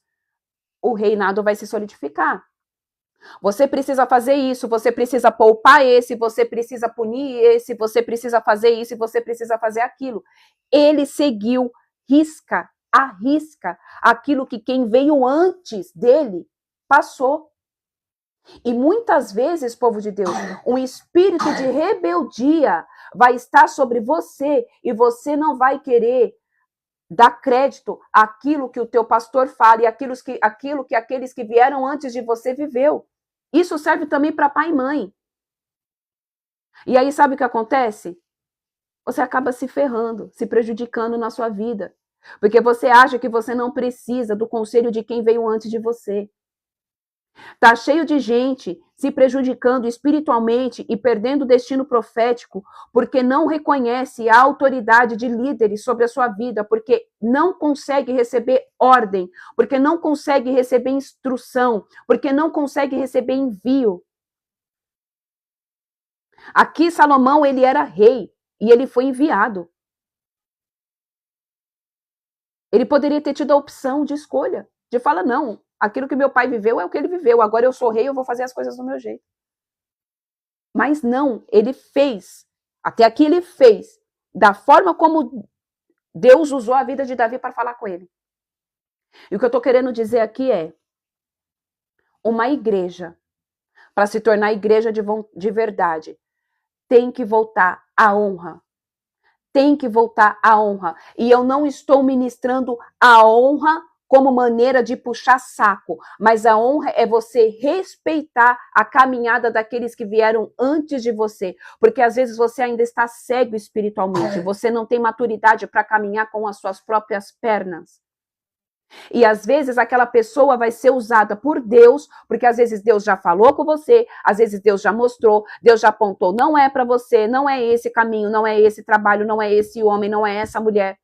o reinado vai se solidificar. Você precisa fazer isso, você precisa poupar esse, você precisa punir esse, você precisa fazer isso e você precisa fazer aquilo. Ele seguiu risca a risca aquilo que quem veio antes dele passou. E muitas vezes, povo de Deus, um espírito de rebeldia vai estar sobre você e você não vai querer dar crédito àquilo que o teu pastor fala e aquilo que aqueles que vieram antes de você viveu. Isso serve também para pai e mãe. E aí sabe o que acontece? Você acaba se ferrando, se prejudicando na sua vida. Porque você acha que você não precisa do conselho de quem veio antes de você. Tá cheio de gente se prejudicando espiritualmente e perdendo o destino profético porque não reconhece a autoridade de líderes sobre a sua vida, porque não consegue receber ordem, porque não consegue receber instrução, porque não consegue receber envio. Aqui Salomão, ele era rei e ele foi enviado. Ele poderia ter tido a opção de escolha, de falar, não, aquilo que meu pai viveu é o que ele viveu, agora eu sou rei, eu vou fazer as coisas do meu jeito. Mas não, ele fez, até aqui ele fez, da forma como Deus usou a vida de Davi para falar com ele. E o que eu estou querendo dizer aqui é, uma igreja, para se tornar igreja de verdade, tem que voltar à honra. Tem que voltar à honra. E eu não estou ministrando a honra como maneira de puxar saco, mas a honra é você respeitar a caminhada daqueles que vieram antes de você, porque às vezes você ainda está cego espiritualmente, você não tem maturidade para caminhar com as suas próprias pernas. E às vezes aquela pessoa vai ser usada por Deus, porque às vezes Deus já falou com você, às vezes Deus já mostrou, Deus já apontou, não é para você, não é esse caminho, não é esse trabalho, não é esse homem, não é essa mulher.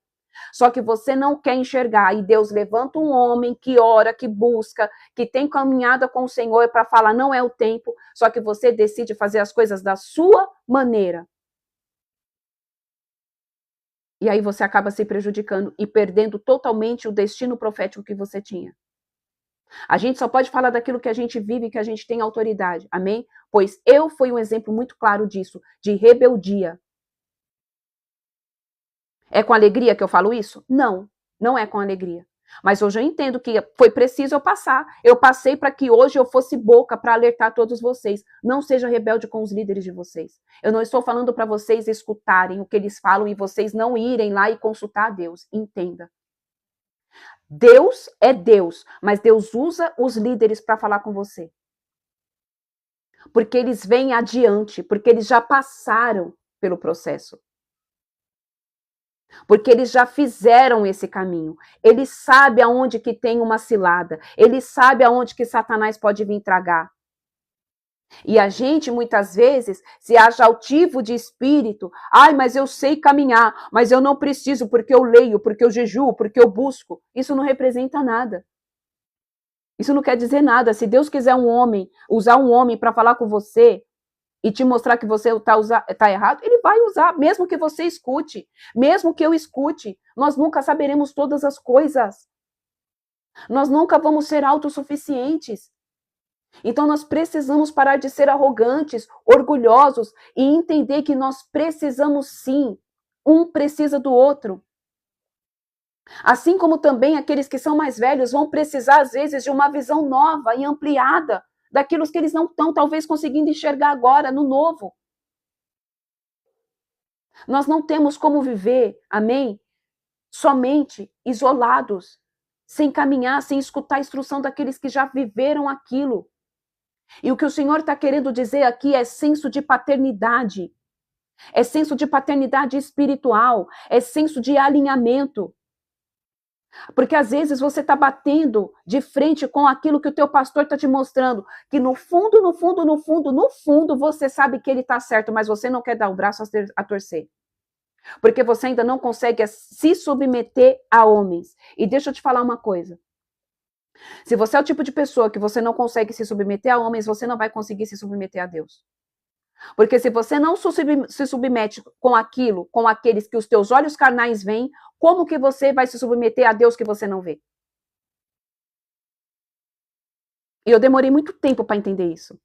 Só que você não quer enxergar, e Deus levanta um homem que ora, que busca, que tem caminhada com o Senhor para falar, não é o tempo, só que você decide fazer as coisas da sua maneira. E aí você acaba se prejudicando e perdendo totalmente o destino profético que você tinha. A gente só pode falar daquilo que a gente vive e que a gente tem autoridade, amém? Pois eu fui um exemplo muito claro disso, de rebeldia. É com alegria que eu falo isso? Não, não é com alegria. Mas hoje eu entendo que foi preciso eu passar. Eu passei para que hoje eu fosse boca para alertar todos vocês. Não seja rebelde com os líderes de vocês. Eu não estou falando para vocês escutarem o que eles falam e vocês não irem lá e consultar a Deus. Entenda. Deus é Deus, mas Deus usa os líderes para falar com você. Porque eles vêm adiante, porque eles já passaram pelo processo. Porque eles já fizeram esse caminho. Ele sabe aonde que tem uma cilada. Ele sabe aonde que Satanás pode vir tragar. E a gente, muitas vezes, se acha altivo de espírito. Ai, mas eu sei caminhar, mas eu não preciso porque eu leio, porque eu jejuo, porque eu busco. Isso não representa nada. Isso não quer dizer nada. Se Deus quiser usar um homem para falar com você, e te mostrar que você está errado, ele vai usar, mesmo que você escute, mesmo que eu escute, nós nunca saberemos todas as coisas. Nós nunca vamos ser autossuficientes. Então nós precisamos parar de ser arrogantes, orgulhosos e entender que nós precisamos sim, um precisa do outro. Assim como também aqueles que são mais velhos vão precisar às vezes de uma visão nova e ampliada daquilo que eles não estão talvez conseguindo enxergar agora no novo. Nós não temos como viver, amém? Somente isolados, sem caminhar, sem escutar a instrução daqueles que já viveram aquilo. E o que o Senhor está querendo dizer aqui é senso de paternidade. É senso de paternidade espiritual, é senso de alinhamento. Porque às vezes você está batendo de frente com aquilo que o teu pastor está te mostrando, que no fundo, no fundo, no fundo, no fundo, você sabe que ele está certo, mas você não quer dar o braço a torcer. Porque você ainda não consegue se submeter a homens. E deixa eu te falar uma coisa. Se você é o tipo de pessoa que você não consegue se submeter a homens, você não vai conseguir se submeter a Deus. Porque se você não se submete com aquilo, com aqueles que os teus olhos carnais veem, como que você vai se submeter a Deus que você não vê? E eu demorei muito tempo para entender isso.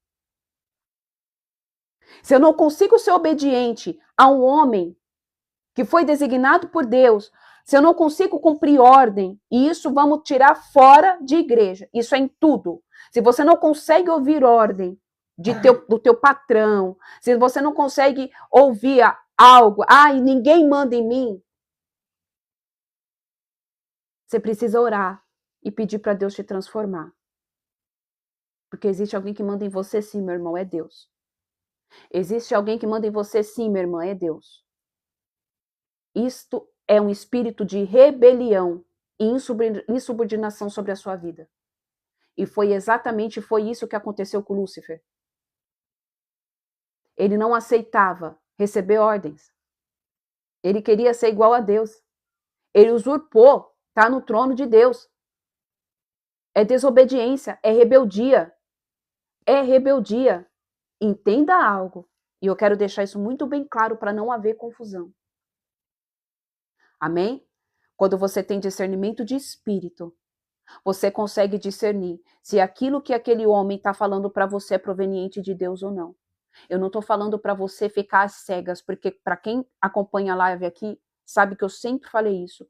Se eu não consigo ser obediente a um homem que foi designado por Deus, se eu não consigo cumprir ordem, e isso vamos tirar fora de igreja, isso é em tudo. Se você não consegue ouvir ordem do teu patrão, se você não consegue ouvir algo, ninguém manda em mim, você precisa orar e pedir para Deus te transformar. Porque existe alguém que manda em você sim, meu irmão, é Deus. Existe alguém que manda em você sim, minha irmã, é Deus. Isto é um espírito de rebelião e insubordinação sobre a sua vida. E foi isso que aconteceu com Lúcifer. Ele não aceitava receber ordens. Ele queria ser igual a Deus. Ele usurpou, está no trono de Deus. É desobediência, é rebeldia. É rebeldia. Entenda algo. E eu quero deixar isso muito bem claro para não haver confusão. Amém? Quando você tem discernimento de espírito, você consegue discernir se aquilo que aquele homem está falando para você é proveniente de Deus ou não. Eu não estou falando para você ficar às cegas, porque para quem acompanha a live aqui, sabe que eu sempre falei isso.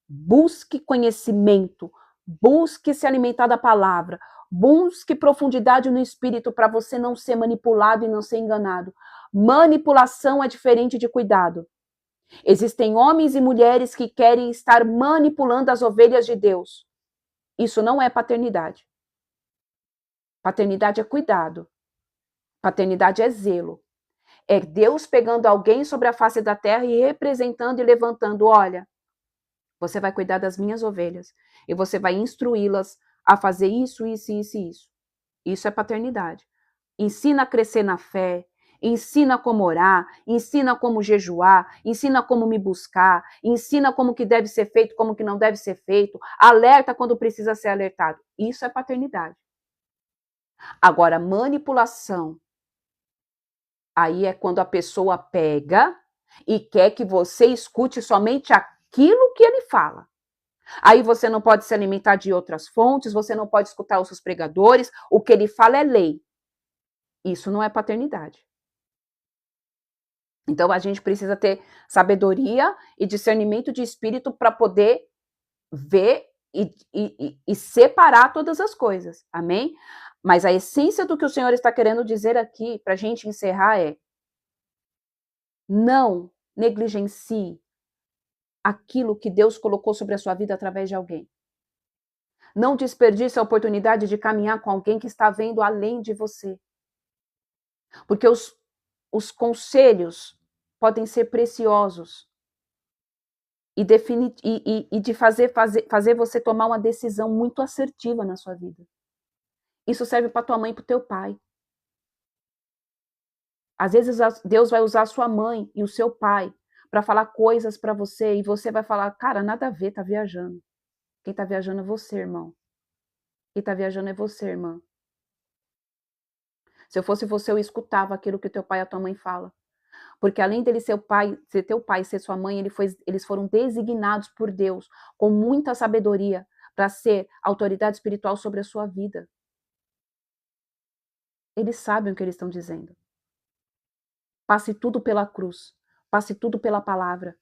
Busque conhecimento, busque se alimentar da palavra, busque profundidade no espírito para você não ser manipulado e não ser enganado. Manipulação é diferente de cuidado. Existem homens e mulheres que querem estar manipulando as ovelhas de Deus. Isso não é paternidade. Paternidade é cuidado. Paternidade é zelo. É Deus pegando alguém sobre a face da terra e representando e levantando. Olha, você vai cuidar das minhas ovelhas e você vai instruí-las a fazer isso, isso, isso e isso. Isso é paternidade. Ensina a crescer na fé, ensina como orar, ensina como jejuar, ensina como me buscar, ensina como que deve ser feito, como que não deve ser feito, alerta quando precisa ser alertado. Isso é paternidade. Agora, manipulação, aí é quando a pessoa pega e quer que você escute somente aquilo que ele fala. Aí você não pode se alimentar de outras fontes, você não pode escutar os seus pregadores, o que ele fala é lei. Isso não é paternidade. Então a gente precisa ter sabedoria e discernimento de espírito para poder ver e separar todas as coisas. Amém? Mas a essência do que o Senhor está querendo dizer aqui, para a gente encerrar, é: não negligencie aquilo que Deus colocou sobre a sua vida através de alguém. Não desperdice a oportunidade de caminhar com alguém que está vendo além de você. Porque os conselhos podem ser preciosos e de fazer você tomar uma decisão muito assertiva na sua vida. Isso serve para tua mãe e para o teu pai. Às vezes Deus vai usar a sua mãe e o seu pai para falar coisas para você e você vai falar: cara, nada a ver, tá viajando. Quem tá viajando é você, irmão. Quem tá viajando é você, irmã. Se eu fosse você, eu escutava aquilo que teu pai e a tua mãe falam. Porque além dele ser teu pai e ser sua mãe, eles foram designados por Deus com muita sabedoria para ser autoridade espiritual sobre a sua vida. Eles sabem o que eles estão dizendo. Passe tudo pela cruz. Passe tudo pela palavra.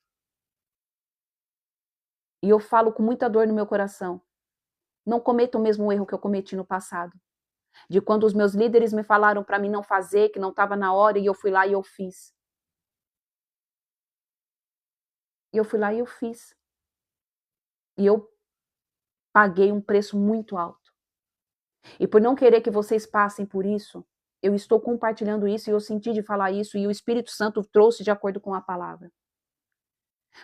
E eu falo com muita dor no meu coração. Não cometa o mesmo erro que eu cometi no passado. De quando os meus líderes me falaram para mim não fazer, que não estava na hora, e eu fui lá e eu fiz. E eu fui lá e eu fiz. E eu paguei um preço muito alto. E por não querer que vocês passem por isso, Eu estou compartilhando isso e eu senti de falar isso e o Espírito Santo trouxe de acordo com a palavra.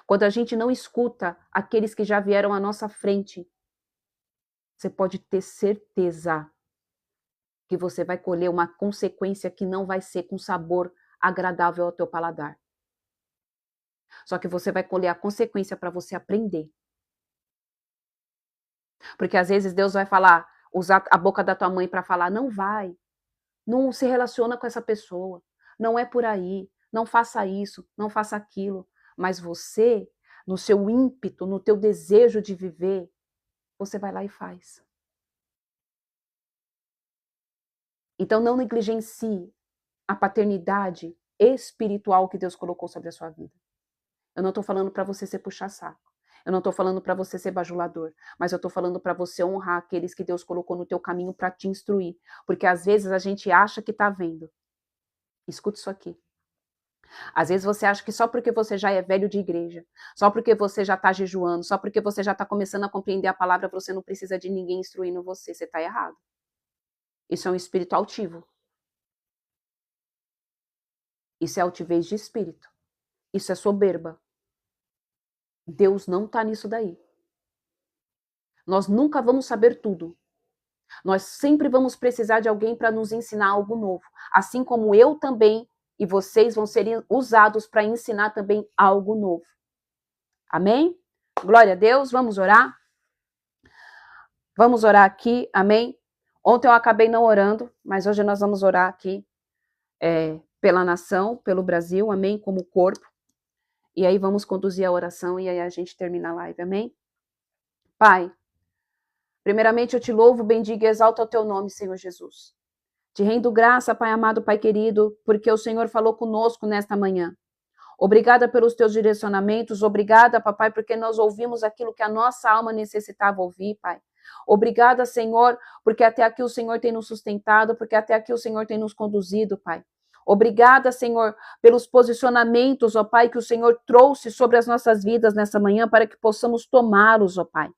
Quando a gente não escuta aqueles que já vieram à nossa frente, você pode ter certeza que você vai colher uma consequência que não vai ser com sabor agradável ao teu paladar. Só que você vai colher a consequência para você aprender. Porque às vezes Deus vai falar, usar a boca da tua mãe para falar, não vai, não se relaciona com essa pessoa, não é por aí, não faça isso, não faça aquilo. Mas você, no seu ímpeto, no teu desejo de viver, você vai lá e faz. Então não negligencie a paternidade espiritual que Deus colocou sobre a sua vida. Eu não estou falando para você ser puxa-saco. Eu não estou falando para você ser bajulador, mas eu estou falando para você honrar aqueles que Deus colocou no teu caminho para te instruir. Porque às vezes a gente acha que está vendo. Escuta isso aqui. Às vezes você acha que só porque você já é velho de igreja, só porque você já está jejuando, só porque você já está começando a compreender a palavra, você não precisa de ninguém instruindo você. Você está errado. Isso é um espírito altivo. Isso é altivez de espírito. Isso é soberba. Deus não está nisso daí. Nós nunca vamos saber tudo. Nós sempre vamos precisar de alguém para nos ensinar algo novo. Assim como eu também e vocês vão ser usados para ensinar também algo novo. Amém? Glória a Deus. Vamos orar? Vamos orar aqui. Amém? Ontem eu acabei não orando, mas hoje nós vamos orar aqui pela nação, pelo Brasil. Amém? Como corpo. E aí vamos conduzir a oração e aí a gente termina a live. Amém? Pai, primeiramente eu te louvo, bendigo e exalto o teu nome, Senhor Jesus. Te rendo graça, Pai amado, Pai querido, porque o Senhor falou conosco nesta manhã. Obrigada pelos teus direcionamentos, obrigada, Papai, porque nós ouvimos aquilo que a nossa alma necessitava ouvir, Pai. Obrigada, Senhor, porque até aqui o Senhor tem nos sustentado, porque até aqui o Senhor tem nos conduzido, Pai. Obrigada, Senhor, pelos posicionamentos, ó Pai, que o Senhor trouxe sobre as nossas vidas nessa manhã, para que possamos tomá-los, ó Pai.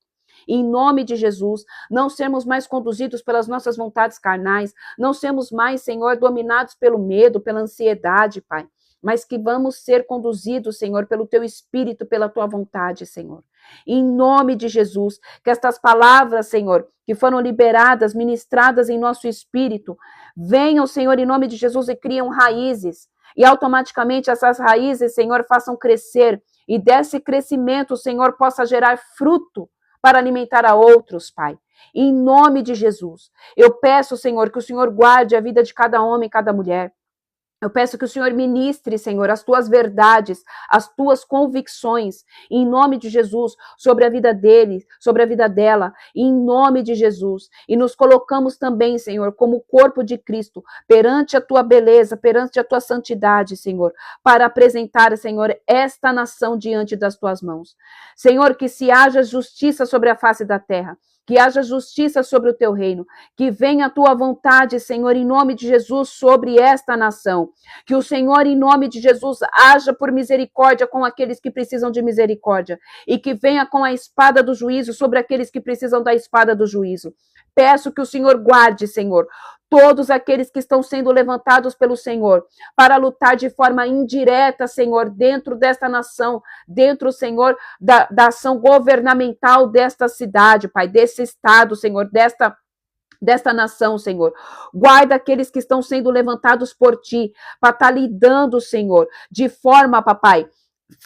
Em nome de Jesus, não sermos mais conduzidos pelas nossas vontades carnais, não sermos mais, Senhor, dominados pelo medo, pela ansiedade, Pai, mas que vamos ser conduzidos, Senhor, pelo Teu Espírito, pela Tua vontade, Senhor. Em nome de Jesus, que estas palavras, Senhor, que foram liberadas, ministradas em nosso espírito, venham, Senhor, em nome de Jesus e criam raízes. E automaticamente essas raízes, Senhor, façam crescer. E desse crescimento, Senhor, possa gerar fruto para alimentar a outros, Pai. Em nome de Jesus. Eu peço, Senhor, que o Senhor guarde a vida de cada homem e cada mulher. Eu peço que o Senhor ministre, Senhor, as tuas verdades, as tuas convicções, em nome de Jesus, sobre a vida dele, sobre a vida dela, em nome de Jesus. E nos colocamos também, Senhor, como corpo de Cristo, perante a tua beleza, perante a tua santidade, Senhor, para apresentar, Senhor, esta nação diante das tuas mãos. Senhor, que se haja justiça sobre a face da terra, que haja justiça sobre o teu reino, que venha a tua vontade, Senhor, em nome de Jesus, sobre esta nação. Que o Senhor, em nome de Jesus, haja por misericórdia com aqueles que precisam de misericórdia e que venha com a espada do juízo sobre aqueles que precisam da espada do juízo. Peço que o Senhor guarde, Senhor, todos aqueles que estão sendo levantados pelo Senhor para lutar de forma indireta, Senhor, dentro desta nação, dentro, Senhor, da ação governamental desta cidade, Pai, desse estado, Senhor, desta nação, Senhor. Guarda aqueles que estão sendo levantados por ti, para estar lidando, Senhor, de forma, papai,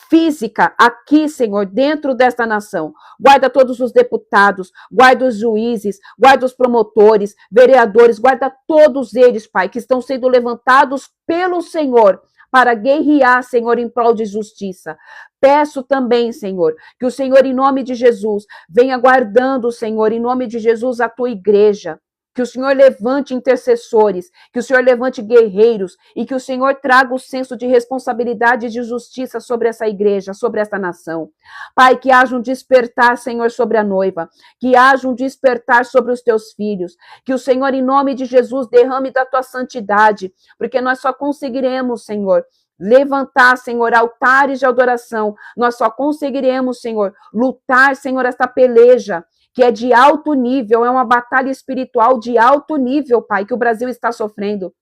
física aqui, Senhor, dentro desta nação. Guarda todos os deputados, guarda os juízes, guarda os promotores, vereadores, guarda todos eles, Pai, que estão sendo levantados pelo Senhor para guerrear, Senhor, em prol de justiça. Peço também, Senhor, que o Senhor, em nome de Jesus, venha guardando, Senhor, em nome de Jesus, a tua igreja. Que o Senhor levante intercessores, que o Senhor levante guerreiros e que o Senhor traga o senso de responsabilidade e de justiça sobre essa igreja, sobre esta nação. Pai, que haja um despertar, Senhor, sobre a noiva, que haja um despertar sobre os teus filhos, que o Senhor, em nome de Jesus, derrame da tua santidade, porque nós só conseguiremos, Senhor, levantar, Senhor, altares de adoração, nós só conseguiremos, Senhor, lutar, Senhor, esta peleja, que é de alto nível, é uma batalha espiritual de alto nível, Pai, que o Brasil está sofrendo.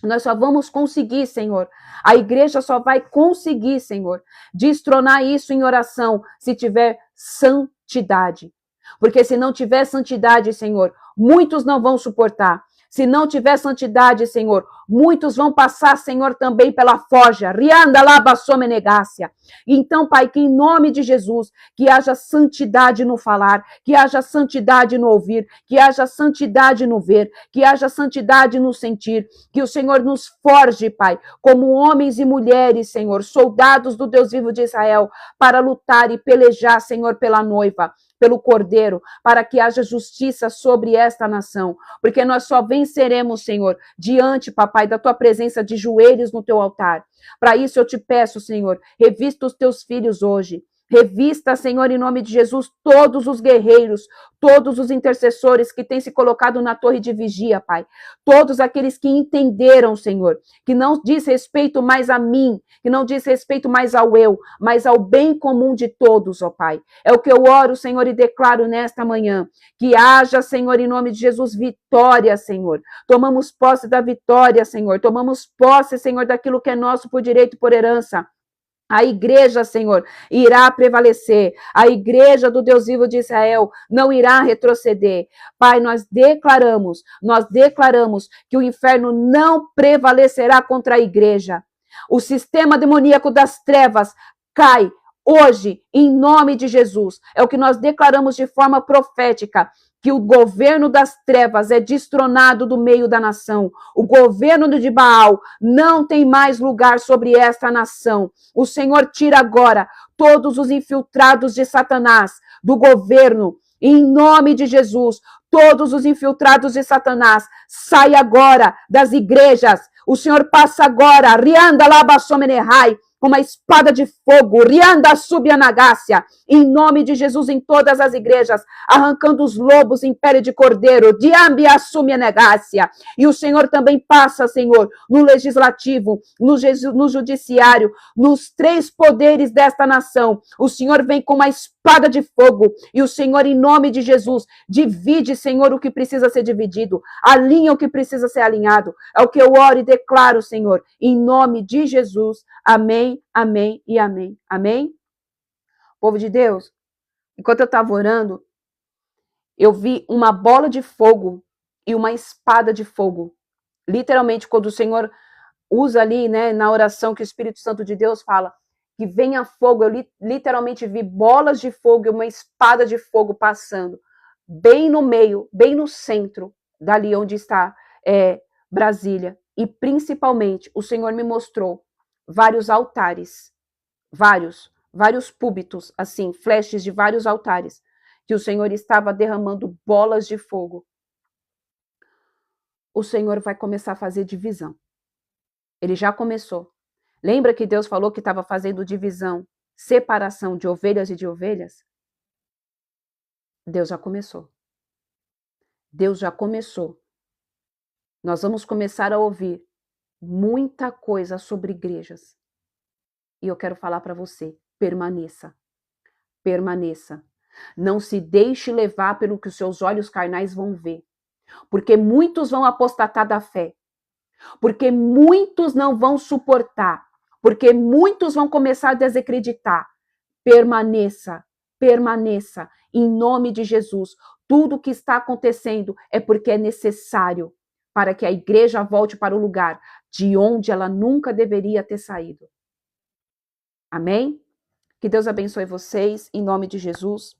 Nós só vamos conseguir, Senhor. A igreja só vai conseguir, Senhor, destronar isso em oração se tiver santidade. Porque se não tiver santidade, Senhor, muitos não vão suportar. Se não tiver santidade, Senhor, muitos vão passar, Senhor, também pela forja. Rianda labassomenegácia. Então, Pai, que em nome de Jesus, que haja santidade no falar, que haja santidade no ouvir, que haja santidade no ver, que haja santidade no sentir, que o Senhor nos forge, Pai, como homens e mulheres, Senhor, soldados do Deus vivo de Israel, para lutar e pelejar, Senhor, pela noiva, pelo Cordeiro, para que haja justiça sobre esta nação, porque nós só venceremos, Senhor, diante, papai, da tua presença de joelhos no teu altar. Para isso eu te peço, Senhor, revista os teus filhos hoje. Revista, Senhor, em nome de Jesus, todos os guerreiros, todos os intercessores que têm se colocado na torre de vigia, Pai. Todos aqueles que entenderam, Senhor, que não diz respeito mais a mim, que não diz respeito mais ao eu, mas ao bem comum de todos, ó Pai. É o que eu oro, Senhor, e declaro nesta manhã. Que haja, Senhor, em nome de Jesus, vitória, Senhor. Tomamos posse da vitória, Senhor. Tomamos posse, Senhor, daquilo que é nosso por direito e por herança. A igreja, Senhor, irá prevalecer. A igreja do Deus vivo de Israel não irá retroceder. Pai, nós declaramos que o inferno não prevalecerá contra a igreja. O sistema demoníaco das trevas cai hoje, em nome de Jesus. É o que nós declaramos de forma profética. Que o governo das trevas é destronado do meio da nação. O governo de Baal não tem mais lugar sobre esta nação. O Senhor tira agora todos os infiltrados de Satanás do governo. Em nome de Jesus, todos os infiltrados de Satanás, sai agora das igrejas. O Senhor passa agora, rianda labassomenerrai, com uma espada de fogo, rianda subianagácia, em nome de Jesus em todas as igrejas, arrancando os lobos em pele de cordeiro, diambia subianagácia. E o Senhor também passa, Senhor, no legislativo, no judiciário, nos três poderes desta nação. O Senhor vem com uma espada de fogo e o Senhor, em nome de Jesus, divide, Senhor, o que precisa ser dividido, alinha o que precisa ser alinhado. É o que eu oro e declaro, Senhor, em nome de Jesus. Amém, amém e amém. Amém? Povo de Deus, enquanto eu estava orando, eu vi uma bola de fogo e uma espada de fogo. Literalmente, quando o Senhor usa ali, né, na oração que o Espírito Santo de Deus fala, que venha fogo, eu literalmente vi bolas de fogo e uma espada de fogo passando, bem no meio, bem no centro, dali onde está Brasília. E principalmente, o Senhor me mostrou vários altares, vários púlpitos, assim, flashes de vários altares, que o Senhor estava derramando bolas de fogo. O Senhor vai começar a fazer divisão. Ele já começou. Lembra que Deus falou que estava fazendo divisão, separação de ovelhas e de ovelhas? Deus já começou. Deus já começou. Nós vamos começar a ouvir muita coisa sobre igrejas. E eu quero falar para você, permaneça. Permaneça. Não se deixe levar pelo que os seus olhos carnais vão ver. Porque muitos vão apostatar da fé. Porque muitos não vão suportar. Porque muitos vão começar a desacreditar. Permaneça, permaneça. Em nome de Jesus. Tudo o que está acontecendo é porque é necessário para que a igreja volte para o lugar de onde ela nunca deveria ter saído. Amém? Que Deus abençoe vocês, em nome de Jesus.